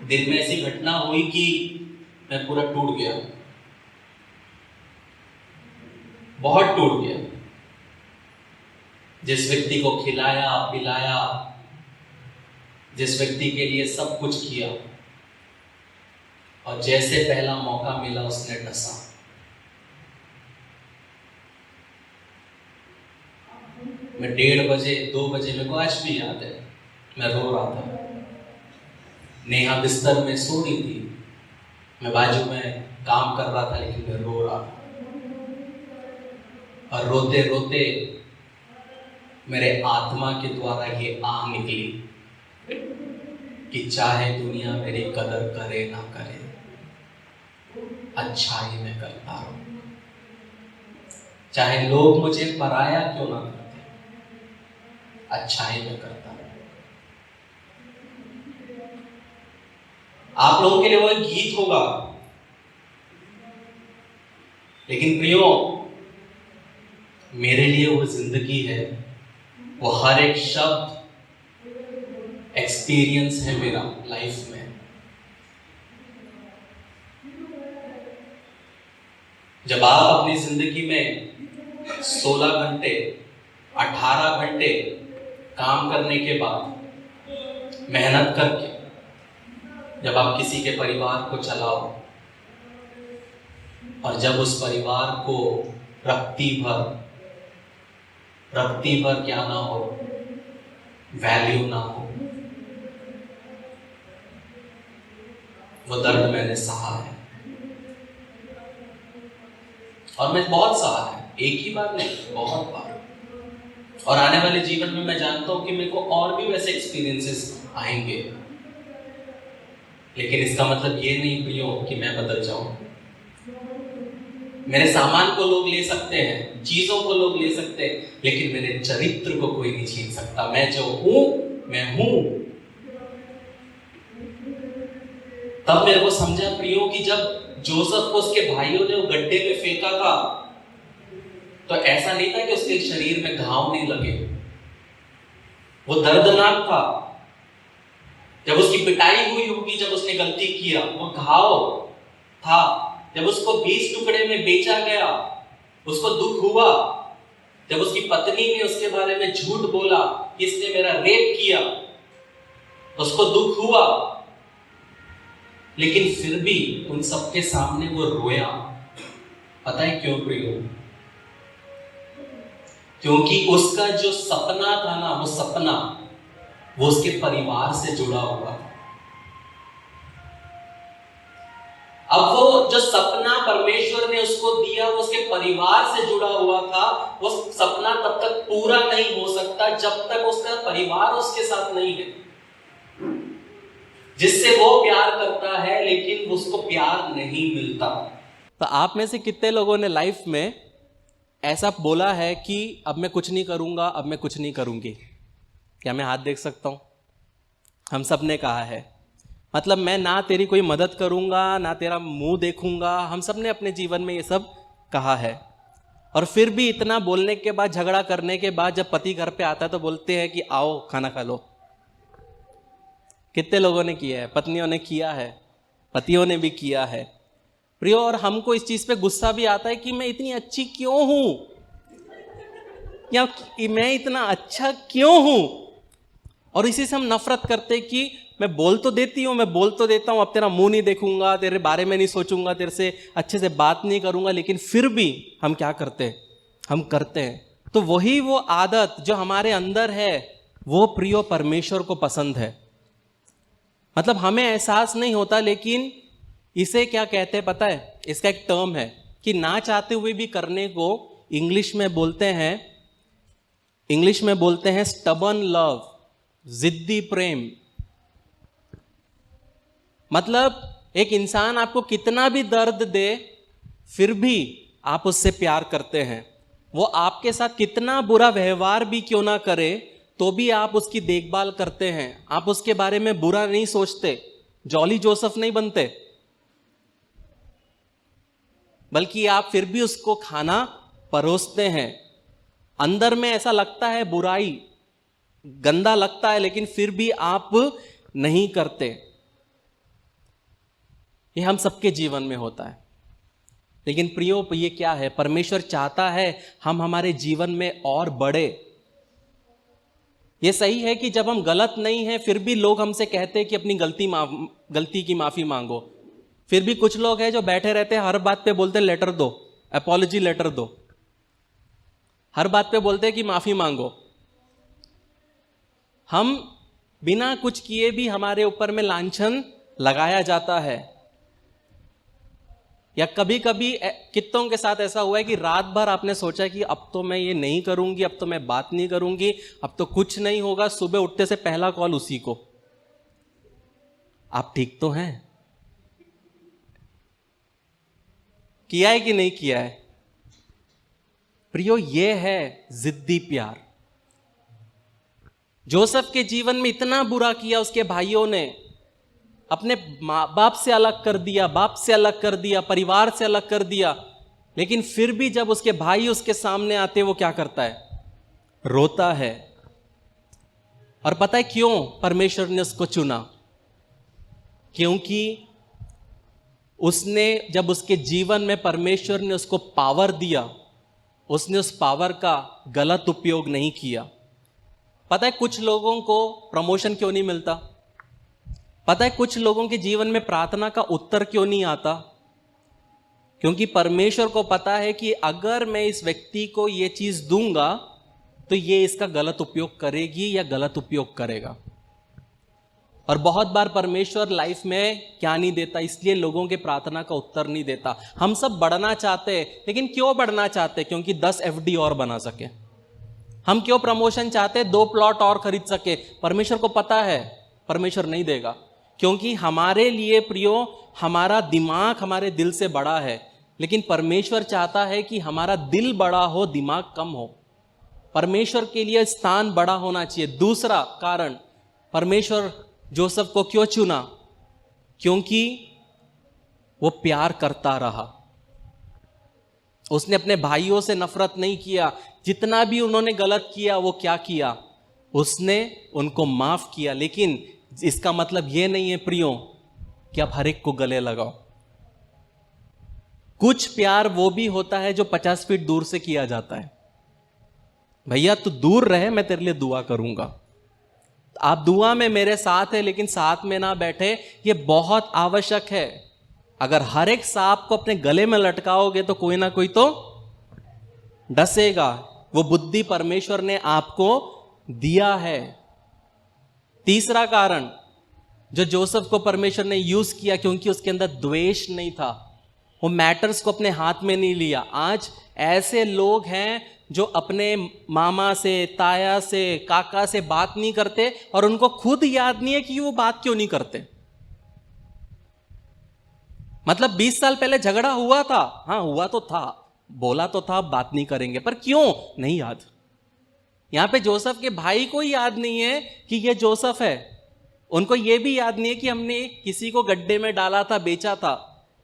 दिन में ऐसी घटना हुई कि मैं पूरा टूट गया, बहुत टूट गया। जिस व्यक्ति को खिलाया पिलाया, जिस व्यक्ति के लिए सब कुछ किया, और जैसे पहला मौका मिला उसने डसा। मैं 1:30 बजे 2 बजे, मेरे को आज भी याद है, मैं रो रहा था। नेहा बिस्तर में सो रही थी, मैं बाजू में काम कर रहा था, लेकिन मैं रो रहा था। और रोते रोते मेरे आत्मा के द्वारा ये आह निकली कि चाहे दुनिया मेरी कदर करे ना करे, अच्छाई में करता रहूं। चाहे लोग मुझे पराया क्यों ना करते, अच्छाई में करता रहूं। आप लोगों के लिए वो एक गीत होगा, लेकिन प्रियो मेरे लिए वो जिंदगी है। वो हर एक शब्द एक्सपीरियंस है मेरा लाइफ में। जब आप अपनी जिंदगी में 16 घंटे 18 घंटे काम करने के बाद, मेहनत करके जब आप किसी के परिवार को चलाओ, और जब उस परिवार को रत्ती भर क्या ना हो, वैल्यू ना हो, वो दर्द मैंने सहा है। और मैं बहुत सहा है, एक ही बार नहीं, बहुत बार। और आने वाले जीवन में मैं जानता हूं कि मेरे को और भी वैसे एक्सपीरियंसेस आएंगे। लेकिन इसका मतलब ये नहीं प्रियो कि मैं बदल जाऊं। मेरे सामान को लोग ले सकते हैं, चीजों को लोग ले सकते हैं, लेकिन मेरे चरित्र को कोई नहीं छीन सकता। मैं जो हूं, मैं हूं। तब मेरे को समझा प्रियो कि जब जोसेफ को उसके भाइयों ने वो गड्ढे में फेंका था, तो ऐसा नहीं था कि उसके शरीर में घाव नहीं लगे। वो दर्दनाक था। जब उसकी पिटाई हुई होगी, जब उसने गलती किया, वो घाव था। जब उसको 20 टुकड़े में बेचा गया, उसको दुख हुआ। जब उसकी पत्नी ने उसके बारे में झूठ बोला कि इसने मेरा रेप किया, उसको दुख हुआ। लेकिन फिर भी उन सबके सामने वो रोया। पता है क्यों प्रियो? क्योंकि उसका जो सपना था ना, वो सपना वो उसके परिवार से जुड़ा हुआ था। अब वो जो सपना परमेश्वर ने उसको दिया, वो उसके परिवार से जुड़ा हुआ था। वो सपना तब तक पूरा नहीं हो सकता जब तक उसका परिवार उसके साथ नहीं है, जिससे वो प्यार करता है, लेकिन उसको प्यार नहीं मिलता। तो आप में से कितने लोगों ने लाइफ में ऐसा बोला है कि अब मैं कुछ नहीं करूंगा, अब मैं कुछ नहीं करूंगी? क्या मैं हाथ देख सकता हूं? हम सब ने कहा है। मतलब मैं ना तेरी कोई मदद करूंगा, ना तेरा मुंह देखूंगा। हम सब ने अपने जीवन में ये सब कहा है। और फिर भी इतना बोलने के बाद, झगड़ा करने के बाद, जब पति घर पे आता है तो बोलते हैं कि आओ खाना खा लो। कितने लोगों ने किया है? पत्नियों ने किया है, पतियों ने भी किया है प्रियो। और हमको इस चीज पे गुस्सा भी आता है कि मैं इतनी अच्छी क्यों हूं, या मैं इतना अच्छा क्यों हूं। और इसी से हम नफरत करते हैं कि मैं बोल तो देती हूं, मैं बोल तो देता हूं, अब तेरा मुंह नहीं देखूंगा, तेरे बारे में नहीं सोचूंगा, तेरे से अच्छे से बात नहीं करूंगा, लेकिन फिर भी हम क्या करते हैं? हम करते हैं। तो वही वो आदत जो हमारे अंदर है, वो प्रियो परमेश्वर को पसंद है। मतलब हमें एहसास नहीं होता, लेकिन इसे क्या कहते हैं पता है? इसका एक टर्म है कि ना चाहते हुए भी करने को इंग्लिश में बोलते हैं इंग्लिश में बोलते हैं स्टबर्न लव, जिद्दी प्रेम। मतलब एक इंसान आपको कितना भी दर्द दे फिर भी आप उससे प्यार करते हैं। वो आपके साथ कितना बुरा व्यवहार भी क्यों ना करे तो भी आप उसकी देखभाल करते हैं, आप उसके बारे में बुरा नहीं सोचते, जॉली जोसेफ नहीं बनते, बल्कि आप फिर भी उसको खाना परोसते हैं। अंदर में ऐसा लगता है, बुराई गंदा लगता है, लेकिन फिर भी आप नहीं करते। ये हम सबके जीवन में होता है। लेकिन प्रियो, ये क्या है, परमेश्वर चाहता है हम हमारे जीवन में और बढ़े। ये सही है कि जब हम गलत नहीं हैं फिर भी लोग हमसे कहते हैं कि अपनी गलती की माफी मांगो। फिर भी कुछ लोग हैं जो बैठे रहते हैं, हर बात पे बोलते हैं लेटर दो, अपॉलॉजी लेटर दो, हर बात पे बोलते हैं कि माफी मांगो। हम बिना कुछ किए भी हमारे ऊपर में लांछन लगाया जाता है। या कभी कभी कितनों के साथ ऐसा हुआ है कि रात भर आपने सोचा कि अब तो मैं ये नहीं करूंगी, अब तो मैं बात नहीं करूंगी, अब तो कुछ नहीं होगा, सुबह उठते से पहला कॉल उसी को, आप ठीक तो हैं? किया है कि नहीं किया है? प्रियो, ये है जिद्दी प्यार। जोसेफ के जीवन में इतना बुरा किया उसके भाइयों ने, अपने माँ बाप से अलग कर दिया, बाप से अलग कर दिया, परिवार से अलग कर दिया, लेकिन फिर भी जब उसके भाई उसके सामने आते वो क्या करता है? रोता है। और पता है क्यों परमेश्वर ने उसको चुना? क्योंकि उसने, जब उसके जीवन में परमेश्वर ने उसको पावर दिया, उसने उस पावर का गलत उपयोग नहीं किया। पता है कुछ लोगों को प्रमोशन क्यों नहीं मिलता? पता है कुछ लोगों के जीवन में प्रार्थना का उत्तर क्यों नहीं आता? क्योंकि परमेश्वर को पता है कि अगर मैं इस व्यक्ति को ये चीज दूंगा तो ये इसका गलत उपयोग करेगी या गलत उपयोग करेगा। और बहुत बार परमेश्वर लाइफ में क्या नहीं देता, इसलिए लोगों के प्रार्थना का उत्तर नहीं देता। हम सब बढ़ना चाहते हैं, लेकिन क्यों बढ़ना चाहते? क्योंकि 10 FD और बना सके। हम क्यों प्रमोशन चाहते? 2 प्लॉट और खरीद सके। परमेश्वर को पता है परमेश्वर नहीं देगा, क्योंकि हमारे लिए प्रियो हमारा दिमाग हमारे दिल से बड़ा है, लेकिन परमेश्वर चाहता है कि हमारा दिल बड़ा हो, दिमाग कम हो। परमेश्वर के लिए स्थान बड़ा होना चाहिए। दूसरा कारण, परमेश्वर जोसेफ को क्यों चुना? क्योंकि वो प्यार करता रहा। उसने अपने भाइयों से नफरत नहीं किया। जितना भी उन्होंने गलत किया वो क्या किया? उसने उनको माफ किया। लेकिन इसका मतलब यह नहीं है प्रियो कि आप हर एक को गले लगाओ। कुछ प्यार वो भी होता है जो 50 फीट दूर से किया जाता है। भैया तू दूर रहे, मैं तेरे लिए दुआ करूंगा, आप दुआ में मेरे साथ है, लेकिन साथ में ना बैठे, ये बहुत आवश्यक है। अगर हर एक सांप को अपने गले में लटकाओगे तो कोई ना कोई तो डसेगा। वो बुद्धि परमेश्वर ने आपको दिया है। तीसरा कारण जो जोसेफ को परमेश्वर ने यूज किया, क्योंकि उसके अंदर द्वेष नहीं था, वो मैटर्स को अपने हाथ में नहीं लिया। आज ऐसे लोग हैं जो अपने मामा से, ताया से, काका से बात नहीं करते और उनको खुद याद नहीं है कि वो बात क्यों नहीं करते। मतलब 20 साल पहले झगड़ा हुआ था, हाँ हुआ तो था, बोला तो था बात नहीं करेंगे, पर क्यों नहीं याद। यहां पे जोसेफ के भाई को ही याद नहीं है कि ये जोसेफ है। उनको ये भी याद नहीं है कि हमने किसी को गड्ढे में डाला था, बेचा था,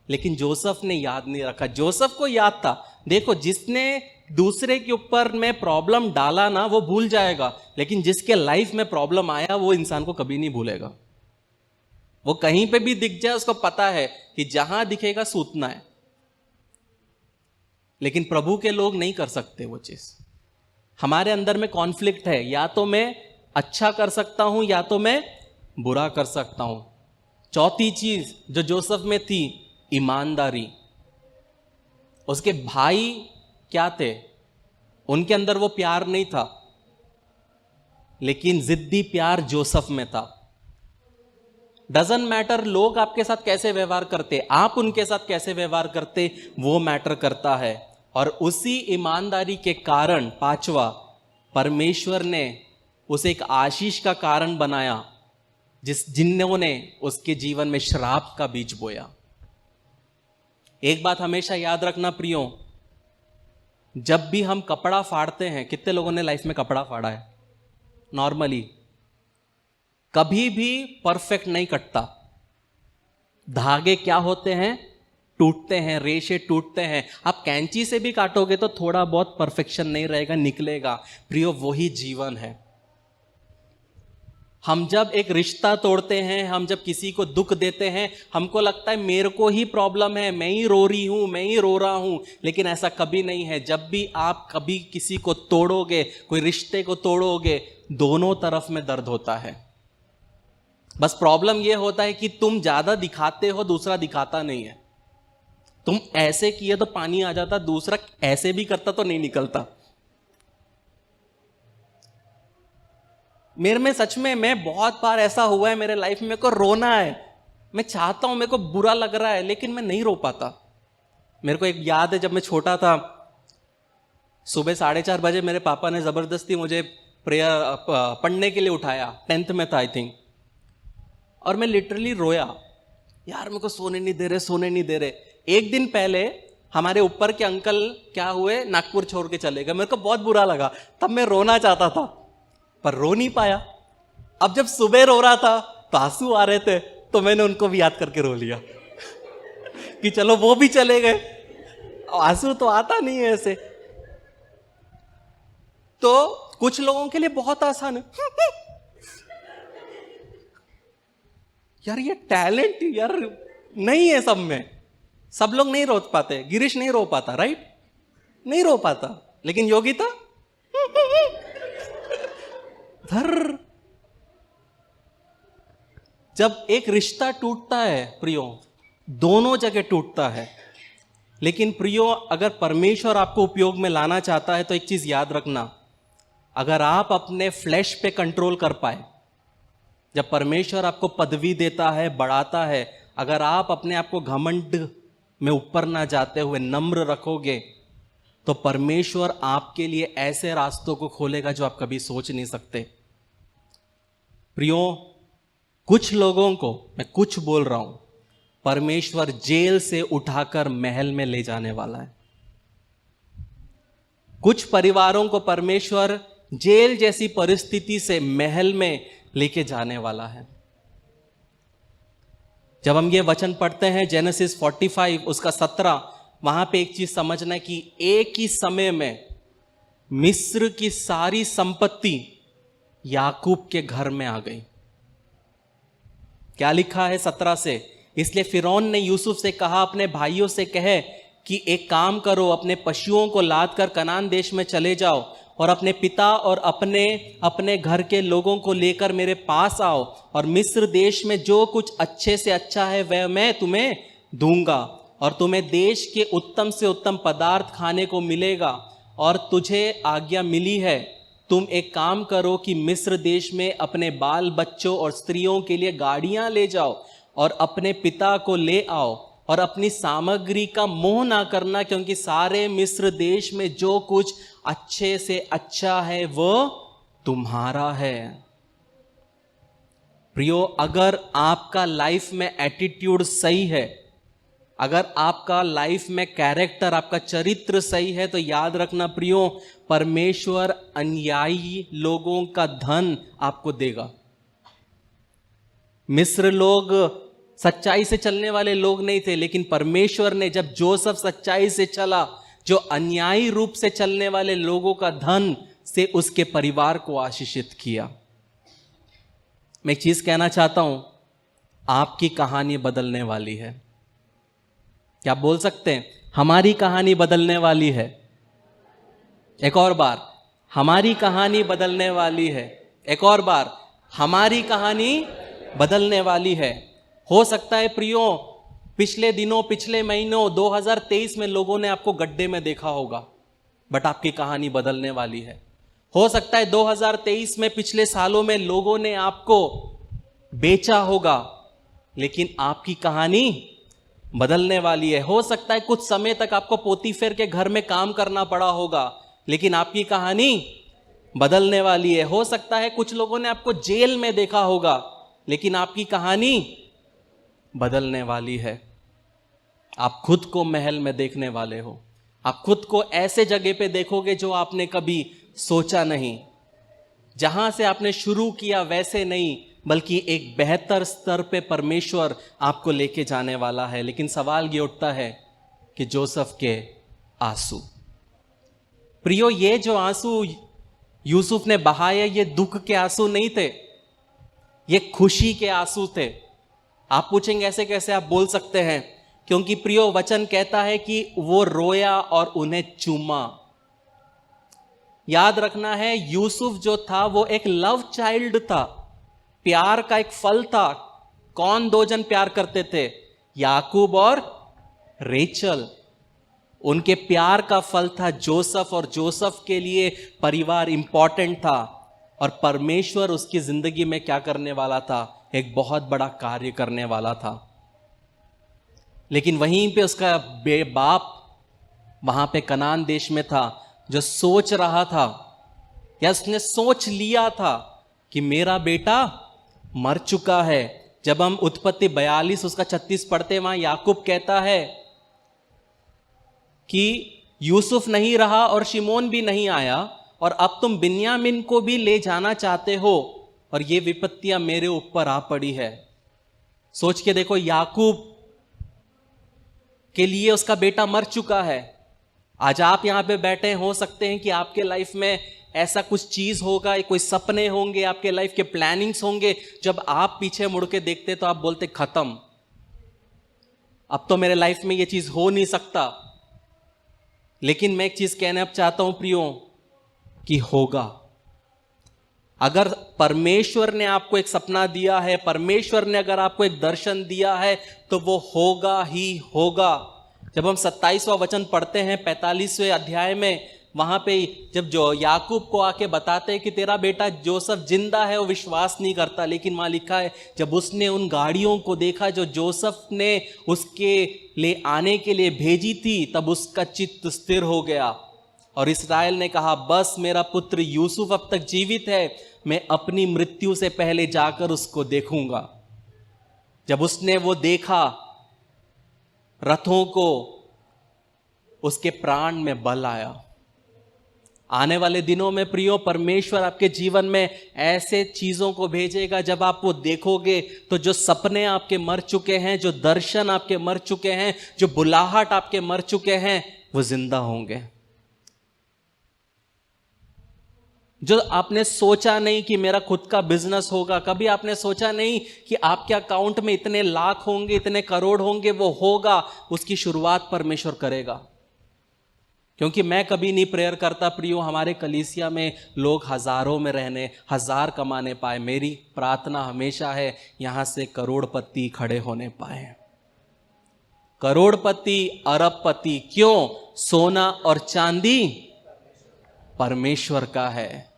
लेकिन जोसेफ ने याद नहीं रखा। जोसेफ को याद था। देखो, जिसने दूसरे के ऊपर में प्रॉब्लम डाला ना वो भूल जाएगा, लेकिन जिसके लाइफ में प्रॉब्लम आया वो इंसान को कभी नहीं भूलेगा। वो कहीं पे भी दिख जाए उसको पता है कि जहां दिखेगा सूतना है। लेकिन प्रभु के लोग नहीं कर सकते वो चीज। हमारे अंदर में कॉन्फ्लिक्ट है, या तो मैं अच्छा कर सकता हूं या तो मैं बुरा कर सकता हूं। चौथी चीज जो जोसेफ में थी, ईमानदारी। उसके भाई क्या थे? उनके अंदर वो प्यार नहीं था, लेकिन जिद्दी प्यार जोसेफ में था। डजंट मैटर लोग आपके साथ कैसे व्यवहार करते, आप उनके साथ कैसे व्यवहार करते, वो मैटर करता है। और उसी ईमानदारी के कारण, पांचवा, परमेश्वर ने उसे एक आशीष का कारण बनाया जिन्होंने उसके जीवन में श्राप का बीज बोया। एक बात हमेशा याद रखना प्रियो, जब भी हम कपड़ा फाड़ते हैं, कितने लोगों ने लाइफ में कपड़ा फाड़ा है? नॉर्मली कभी भी परफेक्ट नहीं कटता। धागे क्या होते हैं? टूटते हैं, रेशे टूटते हैं। आप कैंची से भी काटोगे तो थोड़ा बहुत परफेक्शन नहीं रहेगा, निकलेगा। प्रियो, वही जीवन है। हम जब एक रिश्ता तोड़ते हैं, हम जब किसी को दुख देते हैं, हमको लगता है मेरे को ही प्रॉब्लम है, मैं ही रो रही हूं, मैं ही रो रहा हूं। लेकिन ऐसा कभी नहीं है। जब भी आप कभी किसी को तोड़ोगे, कोई रिश्ते को तोड़ोगे, दोनों तरफ में दर्द होता है। बस प्रॉब्लम यह होता है कि तुम ज्यादा दिखाते हो, दूसरा दिखाता नहीं है। तुम ऐसे किए तो पानी आ जाता, दूसरा ऐसे भी करता तो नहीं निकलता। मेरे में सच में, मैं बहुत बार ऐसा हुआ है मेरे लाइफ में, मेरे को रोना है, मैं चाहता हूं, मेरे को बुरा लग रहा है, लेकिन मैं नहीं रो पाता। मेरे को एक याद है, जब मैं छोटा था, सुबह 4:30 बजे मेरे पापा ने जबरदस्ती मुझे प्रेयर पढ़ने के लिए उठाया। 10th में था आई थिंक, और मैं लिटरली रोया। यार मेरे को सोने नहीं दे रहे, सोने नहीं दे रहे। एक दिन पहले हमारे ऊपर के अंकल क्या हुए, नागपुर छोड़ के चले गए। मेरे को बहुत बुरा लगा, तब मैं रोना चाहता था पर रो नहीं पाया। अब जब सुबह रो रहा था तो आंसू आ रहे थे, तो मैंने उनको भी याद करके रो लिया कि चलो वो भी चले गए। आंसू तो आता नहीं है ऐसे। तो कुछ लोगों के लिए बहुत आसान है यार, ये टैलेंट यार नहीं है सब में। सब लोग नहीं रो पाते। गिरीश नहीं रो पाता, राइट? नहीं रो पाता। लेकिन योगिता धर। जब एक रिश्ता टूटता है प्रियो, दोनों जगह टूटता है। लेकिन प्रियो, अगर परमेश्वर आपको उपयोग में लाना चाहता है तो एक चीज याद रखना, अगर आप अपने फ्लैश पे कंट्रोल कर पाए, जब परमेश्वर आपको पदवी देता है, बढ़ाता है, अगर आप अपने आप को घमंड में ऊपर ना जाते हुए नम्र रखोगे, तो परमेश्वर आपके लिए ऐसे रास्तों को खोलेगा जो आप कभी सोच नहीं सकते। प्रियो, कुछ लोगों को, मैं कुछ बोल रहा हूं, परमेश्वर जेल से उठाकर महल में ले जाने वाला है। कुछ परिवारों को परमेश्वर जेल जैसी परिस्थिति से महल में लेके जाने वाला है। जब हम ये वचन पढ़ते हैं जेनेसिस 45 उसका 17, वहां पे एक चीज समझना है कि एक ही समय में मिस्र की सारी संपत्ति याकूब के घर में आ गई। क्या लिखा है 17 से? इसलिए फिरौन ने यूसुफ से कहा, अपने भाइयों से कहे कि एक काम करो, अपने पशुओं को लाद कर कनान देश में चले जाओ और अपने पिता और अपने घर के लोगों को लेकर मेरे पास आओ, और मिस्र देश में जो कुछ अच्छे से अच्छा है वह मैं तुम्हें दूंगा, और तुम्हें देश के उत्तम से उत्तम पदार्थ खाने को मिलेगा। और तुझे आज्ञा मिली है, तुम एक काम करो कि मिस्र देश में अपने बाल बच्चों और स्त्रियों के लिए गाड़ियां ले जाओ और अपने पिता को ले आओ, और अपनी सामग्री का मोह ना करना, क्योंकि सारे मिस्र देश में जो कुछ अच्छे से अच्छा है वो तुम्हारा है। प्रियो, अगर आपका लाइफ में एटीट्यूड सही है, अगर आपका लाइफ में कैरेक्टर, आपका चरित्र सही है, तो याद रखना प्रियो, परमेश्वर अनुयायी लोगों का धन आपको देगा। मिस्र लोग सच्चाई से चलने वाले लोग नहीं थे, लेकिन परमेश्वर ने जब जोसेफ सच्चाई से चला, जो अन्यायी रूप से चलने वाले लोगों का धन से उसके परिवार को आशीषित किया। मैं एक चीज कहना चाहता हूं, आपकी कहानी बदलने वाली है। क्या बोल सकते हैं? हमारी कहानी बदलने वाली है। एक और बार, हमारी कहानी बदलने वाली है। एक और बार, हमारी कहानी बदलने वाली है। हो सकता है प्रियो, पिछले दिनों, पिछले महीनों 2023 में लोगों ने आपको गड्ढे में देखा होगा, बट आपकी कहानी बदलने वाली है। हो सकता है 2023 में, पिछले सालों में लोगों ने आपको बेचा होगा, लेकिन आपकी कहानी बदलने वाली है। हो सकता है कुछ समय तक आपको पोतीफेर के घर में काम करना पड़ा होगा, लेकिन आपकी कहानी बदलने वाली है। हो सकता है कुछ लोगों ने आपको जेल में देखा होगा, लेकिन आपकी कहानी बदलने वाली है। आप खुद को महल में देखने वाले हो। आप खुद को ऐसे जगह पे देखोगे जो आपने कभी सोचा नहीं। जहां से आपने शुरू किया वैसे नहीं, बल्कि एक बेहतर स्तर पे परमेश्वर आपको लेके जाने वाला है। लेकिन सवाल ये उठता है कि जोसेफ के आंसू, प्रियो, ये जो आंसू यूसुफ ने बहाए, ये दुख के आंसू नहीं थे, ये खुशी के आंसू थे। आप पूछेंगे ऐसे कैसे आप बोल सकते हैं? क्योंकि प्रियो, वचन कहता है कि वो रोया और उन्हें चूमा। याद रखना है, यूसुफ जो था वो एक लव चाइल्ड था, प्यार का एक फल था। कौन दो जन प्यार करते थे? याकूब और रेचल। उनके प्यार का फल था जोसेफ, और जोसेफ के लिए परिवार इंपॉर्टेंट था। और परमेश्वर उसकी जिंदगी में क्या करने वाला था? एक बहुत बड़ा कार्य करने वाला था। लेकिन वहीं पे उसका बाप वहां पे कनान देश में था, जो सोच रहा था या उसने सोच लिया था कि मेरा बेटा मर चुका है। जब हम उत्पत्ति 42 उसका 36 पढ़ते, वहां याकूब कहता है कि यूसुफ नहीं रहा और शिमोन भी नहीं आया, और अब तुम बिन्यामीन को भी ले जाना चाहते हो, और ये विपत्तियां मेरे ऊपर आ पड़ी है। सोच के देखो, याकूब के लिए उसका बेटा मर चुका है। आज आप यहां पे बैठे, हो सकते हैं कि आपके लाइफ में ऐसा कुछ चीज होगा, कोई सपने होंगे, आपके लाइफ के प्लानिंग्स होंगे, जब आप पीछे मुड़ के देखते तो आप बोलते खत्म, अब तो मेरे लाइफ में ये चीज हो नहीं सकता। लेकिन मैं एक चीज कहने अब चाहता हूं प्रियो, कि होगा। अगर परमेश्वर ने आपको एक सपना दिया है, परमेश्वर ने अगर आपको एक दर्शन दिया है, तो वो होगा ही होगा। जब हम 27वां वचन पढ़ते हैं 45वें अध्याय में, वहां पे जब जो याकूब को आके बताते हैं कि तेरा बेटा जोसेफ जिंदा है, वो विश्वास नहीं करता। लेकिन वहां लिखा है, जब उसने उन गाड़ियों को देखा जो जोसेफ ने उसके ले आने के लिए भेजी थी, तब उसका चित्त स्थिर हो गया। और इस्राएल ने कहा, बस मेरा पुत्र यूसुफ अब तक जीवित है, मैं अपनी मृत्यु से पहले जाकर उसको देखूंगा। जब उसने वो देखा रथों को, उसके प्राण में बल आया। आने वाले दिनों में प्रियो, परमेश्वर आपके जीवन में ऐसे चीजों को भेजेगा, जब आप वो देखोगे तो जो सपने आपके मर चुके हैं, जो दर्शन आपके मर चुके हैं, जो बुलाहट आपके मर चुके हैं, वो जिंदा होंगे। जो आपने सोचा नहीं कि मेरा खुद का बिजनेस होगा, कभी आपने सोचा नहीं कि आपके अकाउंट में इतने लाख होंगे, इतने करोड़ होंगे, वो होगा। उसकी शुरुआत परमेश्वर करेगा। क्योंकि मैं कभी नहीं प्रेयर करता प्रियो हमारे कलीसिया में लोग हजारों में रहने, हजार कमाने पाए। मेरी प्रार्थना हमेशा है यहां से करोड़पति खड़े होने पाए। करोड़पति, अरबपति। क्यों? सोना और चांदी परमेश्वर का है।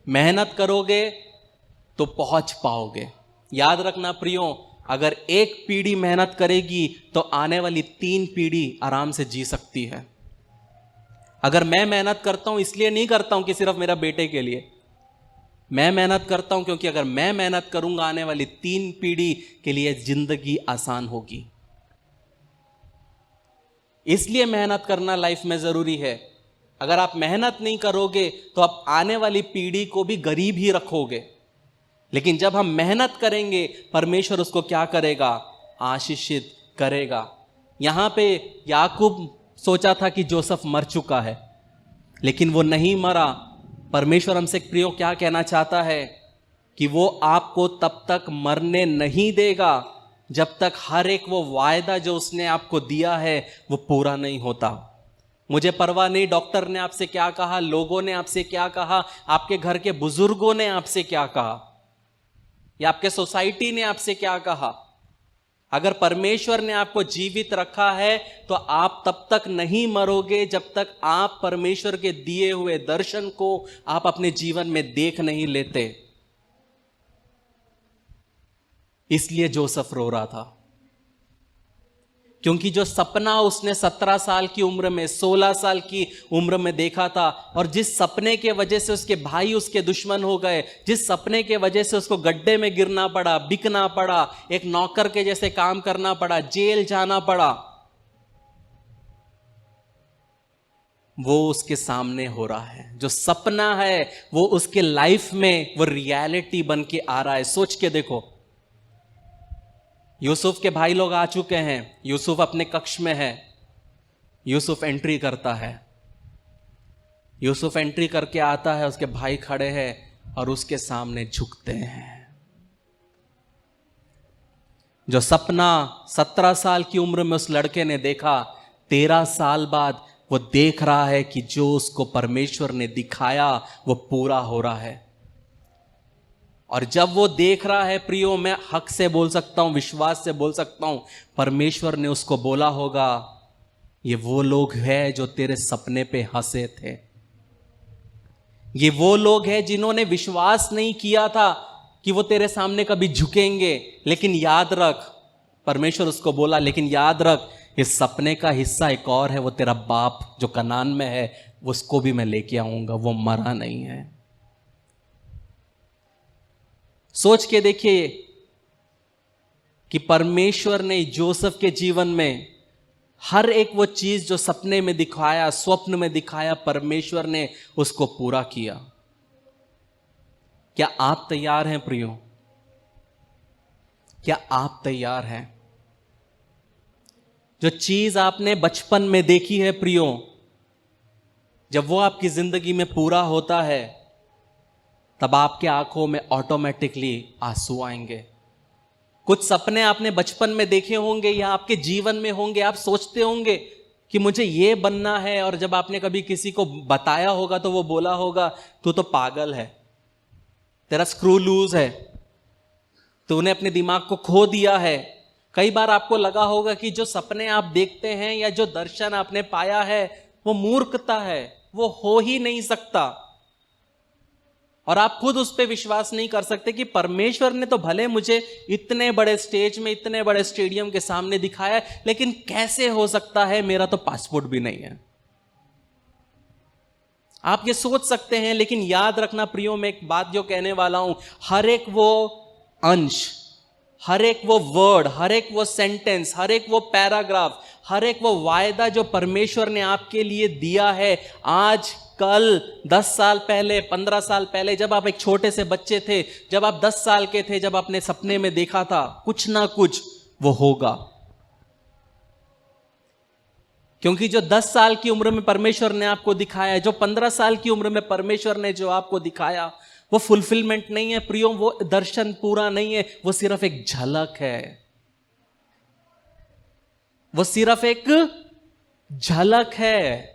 मेहनत करोगे तो पहुंच पाओगे। याद रखना प्रियो, अगर एक पीढ़ी मेहनत करेगी तो आने वाली 3 पीढ़ी आराम से जी सकती है। अगर मैं मेहनत करता हूं, इसलिए नहीं करता हूं कि सिर्फ मेरा बेटे के लिए, मैं मेहनत करता हूं क्योंकि अगर मैं मेहनत करूंगा, आने वाली 3 पीढ़ी के लिए जिंदगी आसान होगी। इसलिए मेहनत करना लाइफ में जरूरी है। अगर आप मेहनत नहीं करोगे तो आप आने वाली पीढ़ी को भी गरीब ही रखोगे। लेकिन जब हम मेहनत करेंगे, परमेश्वर उसको क्या करेगा? आशीषित करेगा। यहां पे याकूब सोचा था कि जोसेफ मर चुका है, लेकिन वो नहीं मरा। परमेश्वर हमसे प्रियो क्या कहना चाहता है? कि वो आपको तब तक मरने नहीं देगा जब तक हर एक वो वायदा जो उसने आपको दिया है वो पूरा नहीं होता। मुझे परवाह नहीं डॉक्टर ने आपसे क्या कहा, लोगों ने आपसे क्या कहा, आपके घर के बुजुर्गों ने आपसे क्या कहा, या आपके सोसाइटी ने आपसे क्या कहा। अगर परमेश्वर ने आपको जीवित रखा है तो आप तब तक नहीं मरोगे जब तक आप परमेश्वर के दिए हुए दर्शन को आप अपने जीवन में देख नहीं लेते। इसलिए जोसेफ रो रहा था, क्योंकि जो सपना उसने 17 साल की उम्र में, 16 साल की उम्र में देखा था, और जिस सपने के वजह से उसके भाई उसके दुश्मन हो गए, जिस सपने के वजह से उसको गड्ढे में गिरना पड़ा, बिकना पड़ा, एक नौकर के जैसे काम करना पड़ा, जेल जाना पड़ा, वो उसके सामने हो रहा है। जो सपना है वो उसके लाइफ में वो रियलिटी बन के आ रहा है। सोच के देखो, यूसुफ के भाई लोग आ चुके हैं, यूसुफ अपने कक्ष में है, यूसुफ एंट्री करता है, यूसुफ एंट्री करके आता है, उसके भाई खड़े हैं और उसके सामने झुकते हैं। जो सपना 17 साल की उम्र में उस लड़के ने देखा, 13 साल बाद वो देख रहा है कि जो उसको परमेश्वर ने दिखाया वो पूरा हो रहा है। और जब वो देख रहा है प्रियो, मैं हक से बोल सकता हूं, विश्वास से बोल सकता हूं, परमेश्वर ने उसको बोला होगा, ये वो लोग हैं जो तेरे सपने पे हंसे थे, ये वो लोग हैं जिन्होंने विश्वास नहीं किया था कि वो तेरे सामने कभी झुकेंगे, लेकिन याद रख, परमेश्वर उसको बोला, लेकिन याद रख, इस सपने का हिस्सा एक और है, वो तेरा बाप जो कनान में है, उसको भी मैं लेके आऊंगा, वो मरा नहीं है। सोच के देखिए कि परमेश्वर ने जोसेफ के जीवन में हर एक वो चीज जो सपने में दिखाया, स्वप्न में दिखाया, परमेश्वर ने उसको पूरा किया। क्या आप तैयार हैं प्रियो? क्या आप तैयार हैं? जो चीज आपने बचपन में देखी है प्रियो, जब वो आपकी जिंदगी में पूरा होता है, तब आपके आंखों में ऑटोमेटिकली आंसू आएंगे। कुछ सपने आपने बचपन में देखे होंगे या आपके जीवन में होंगे, आप सोचते होंगे कि मुझे ये बनना है, और जब आपने कभी किसी को बताया होगा तो वो बोला होगा, तू तो पागल है, तेरा स्क्रू लूज है, तूने अपने दिमाग को खो दिया है। कई बार आपको लगा होगा कि जो सपने आप देखते हैं या जो दर्शन आपने पाया है वो मूर्खता है, वो हो ही नहीं सकता, और आप खुद उस पर विश्वास नहीं कर सकते कि परमेश्वर ने तो भले मुझे इतने बड़े स्टेज में, इतने बड़े स्टेडियम के सामने दिखाया, लेकिन कैसे हो सकता है, मेरा तो पासपोर्ट भी नहीं है। आप ये सोच सकते हैं, लेकिन याद रखना प्रियो, मैं एक बात जो कहने वाला हूं, हर एक वो अंश, हर एक वो वर्ड, हर एक वो सेंटेंस, हर एक वो पैराग्राफ, हर एक वो वायदा जो परमेश्वर ने आपके लिए दिया है, आज, कल, 10 साल पहले, 15 साल पहले, जब आप एक छोटे से बच्चे थे, जब आप 10 साल के थे, जब आपने सपने में देखा था, कुछ ना कुछ वो होगा। क्योंकि जो 10 साल की उम्र में परमेश्वर ने आपको दिखाया, जो 15 साल की उम्र में परमेश्वर ने जो आपको दिखाया, वो फुलफिलमेंट नहीं है प्रियो, वो दर्शन पूरा नहीं है, वो सिर्फ एक झलक है, वो सिर्फ एक झलक है।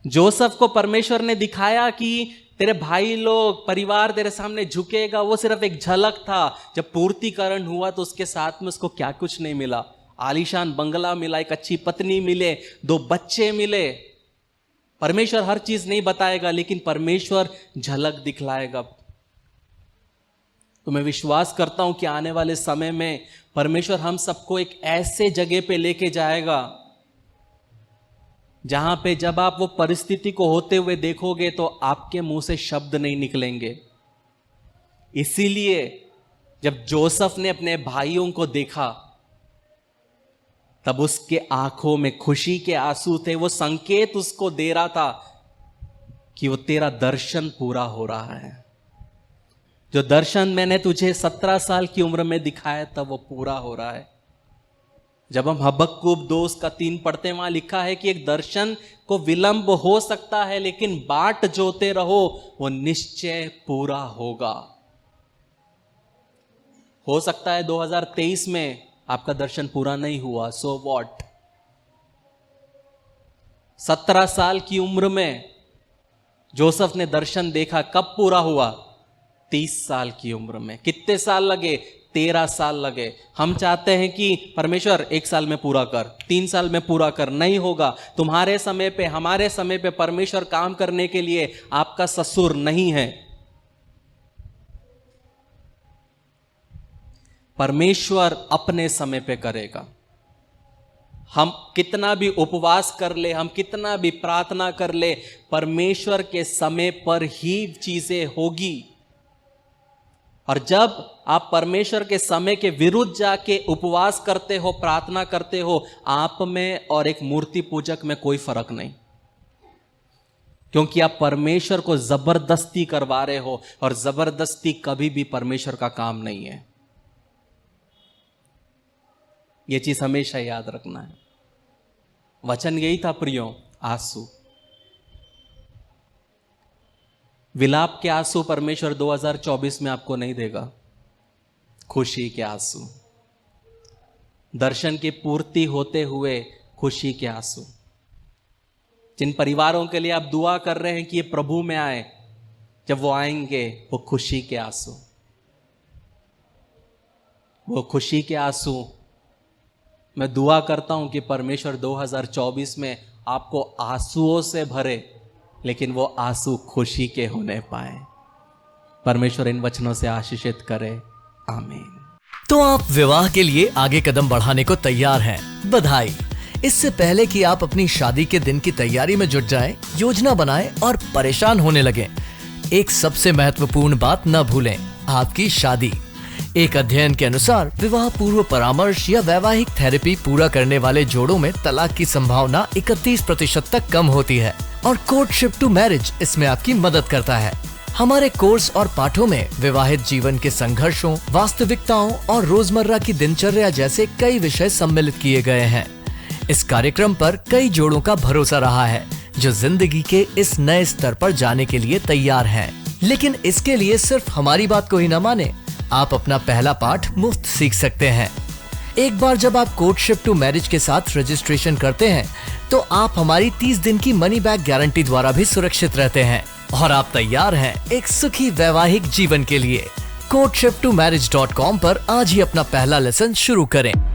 जोसेफ को परमेश्वर ने दिखाया कि तेरे भाई लोग, परिवार तेरे सामने झुकेगा, वो सिर्फ एक झलक था। जब पूर्तिकरण हुआ तो उसके साथ में उसको क्या कुछ नहीं मिला, आलीशान बंगला मिला, एक अच्छी पत्नी मिले, 2 बच्चे मिले। परमेश्वर हर चीज नहीं बताएगा, लेकिन परमेश्वर झलक दिखलाएगा। तो मैं विश्वास करता हूं कि आने वाले समय में परमेश्वर हम सबको एक ऐसे जगह पे लेके जाएगा जहां पे जब आप वो परिस्थिति को होते हुए देखोगे तो आपके मुंह से शब्द नहीं निकलेंगे। इसीलिए जब जोसेफ ने अपने भाइयों को देखा, तब उसके आंखों में खुशी के आंसू थे। वो संकेत उसको दे रहा था कि वो तेरा दर्शन पूरा हो रहा है। जो दर्शन मैंने तुझे 17 साल की उम्र में दिखाया था, वो पूरा हो रहा है। जब हम हबक्कूक 2:3 पढ़ते हैं, वहां लिखा है कि एक दर्शन को विलंब हो सकता है, लेकिन बाट जोते रहो, वो निश्चय पूरा होगा। हो सकता है 2023 में आपका दर्शन पूरा नहीं हुआ, सो व्हाट। 17 साल की उम्र में जोसेफ ने दर्शन देखा, कब पूरा हुआ? 30 साल की उम्र में। कितने साल लगे? 13 साल लगे। हम चाहते हैं कि परमेश्वर 1 साल में पूरा कर, 3 साल में पूरा कर। नहीं होगा। तुम्हारे समय पे, हमारे समय पे परमेश्वर काम करने के लिए आपका ससुर नहीं है। परमेश्वर अपने समय पे करेगा। हम कितना भी उपवास कर ले, हम कितना भी प्रार्थना कर ले, परमेश्वर के समय पर ही चीजें होगी। और जब आप परमेश्वर के समय के विरुद्ध जाके उपवास करते हो, प्रार्थना करते हो, आप में और एक मूर्ति पूजक में कोई फर्क नहीं, क्योंकि आप परमेश्वर को जबरदस्ती करवा रहे हो, और जबरदस्ती कभी भी परमेश्वर का काम नहीं है। यह चीज हमेशा याद रखना है। वचन यही था प्रियो, आंसू, विलाप के आंसू परमेश्वर 2024 में आपको नहीं देगा, खुशी के आंसू, दर्शन की पूर्ति होते हुए खुशी के आंसू। जिन परिवारों के लिए आप दुआ कर रहे हैं कि ये प्रभु में आए, जब वो आएंगे, वो खुशी के आंसू, वो खुशी के आंसू। मैं दुआ करता हूं कि परमेश्वर 2024 में आपको आंसुओं से भरे, लेकिन वो आंसू खुशी के होने पाए। परमेश्वर इन वचनों से आशीषित करे, आमीन। तो आप विवाह के लिए आगे कदम बढ़ाने को तैयार हैं, बधाई। इससे पहले कि आप अपनी शादी के दिन की तैयारी में जुट जाएं, योजना बनाएं और परेशान होने लगें, एक सबसे महत्वपूर्ण न भूलें, आपकी शादी। एक अध्ययन के अनुसार विवाह पूर्व परामर्श या वैवाहिक थेरेपी पूरा करने वाले जोड़ों में तलाक की संभावना 31% तक कम होती है, और कोर्टशिप टू मैरिज इसमें आपकी मदद करता है। हमारे कोर्स और पाठों में विवाहित जीवन के संघर्षों, वास्तविकताओं और रोजमर्रा की दिनचर्या जैसे कई विषय सम्मिलित किए गए हैं। इस कार्यक्रम पर कई जोड़ों का भरोसा रहा है, जो जिंदगी के इस नए स्तर पर जाने के लिए तैयार हैं। लेकिन इसके लिए सिर्फ हमारी बात को ही न माने, आप अपना पहला पाठ मुफ्त सीख सकते हैं। एक बार जब आप कोर्टशिप टू मैरिज के साथ रजिस्ट्रेशन करते हैं, तो आप हमारी 30 दिन की मनी बैक गारंटी द्वारा भी सुरक्षित रहते हैं, और आप तैयार हैं एक सुखी वैवाहिक जीवन के लिए। courtship2marriage.com पर आज ही अपना पहला लेसन शुरू करें।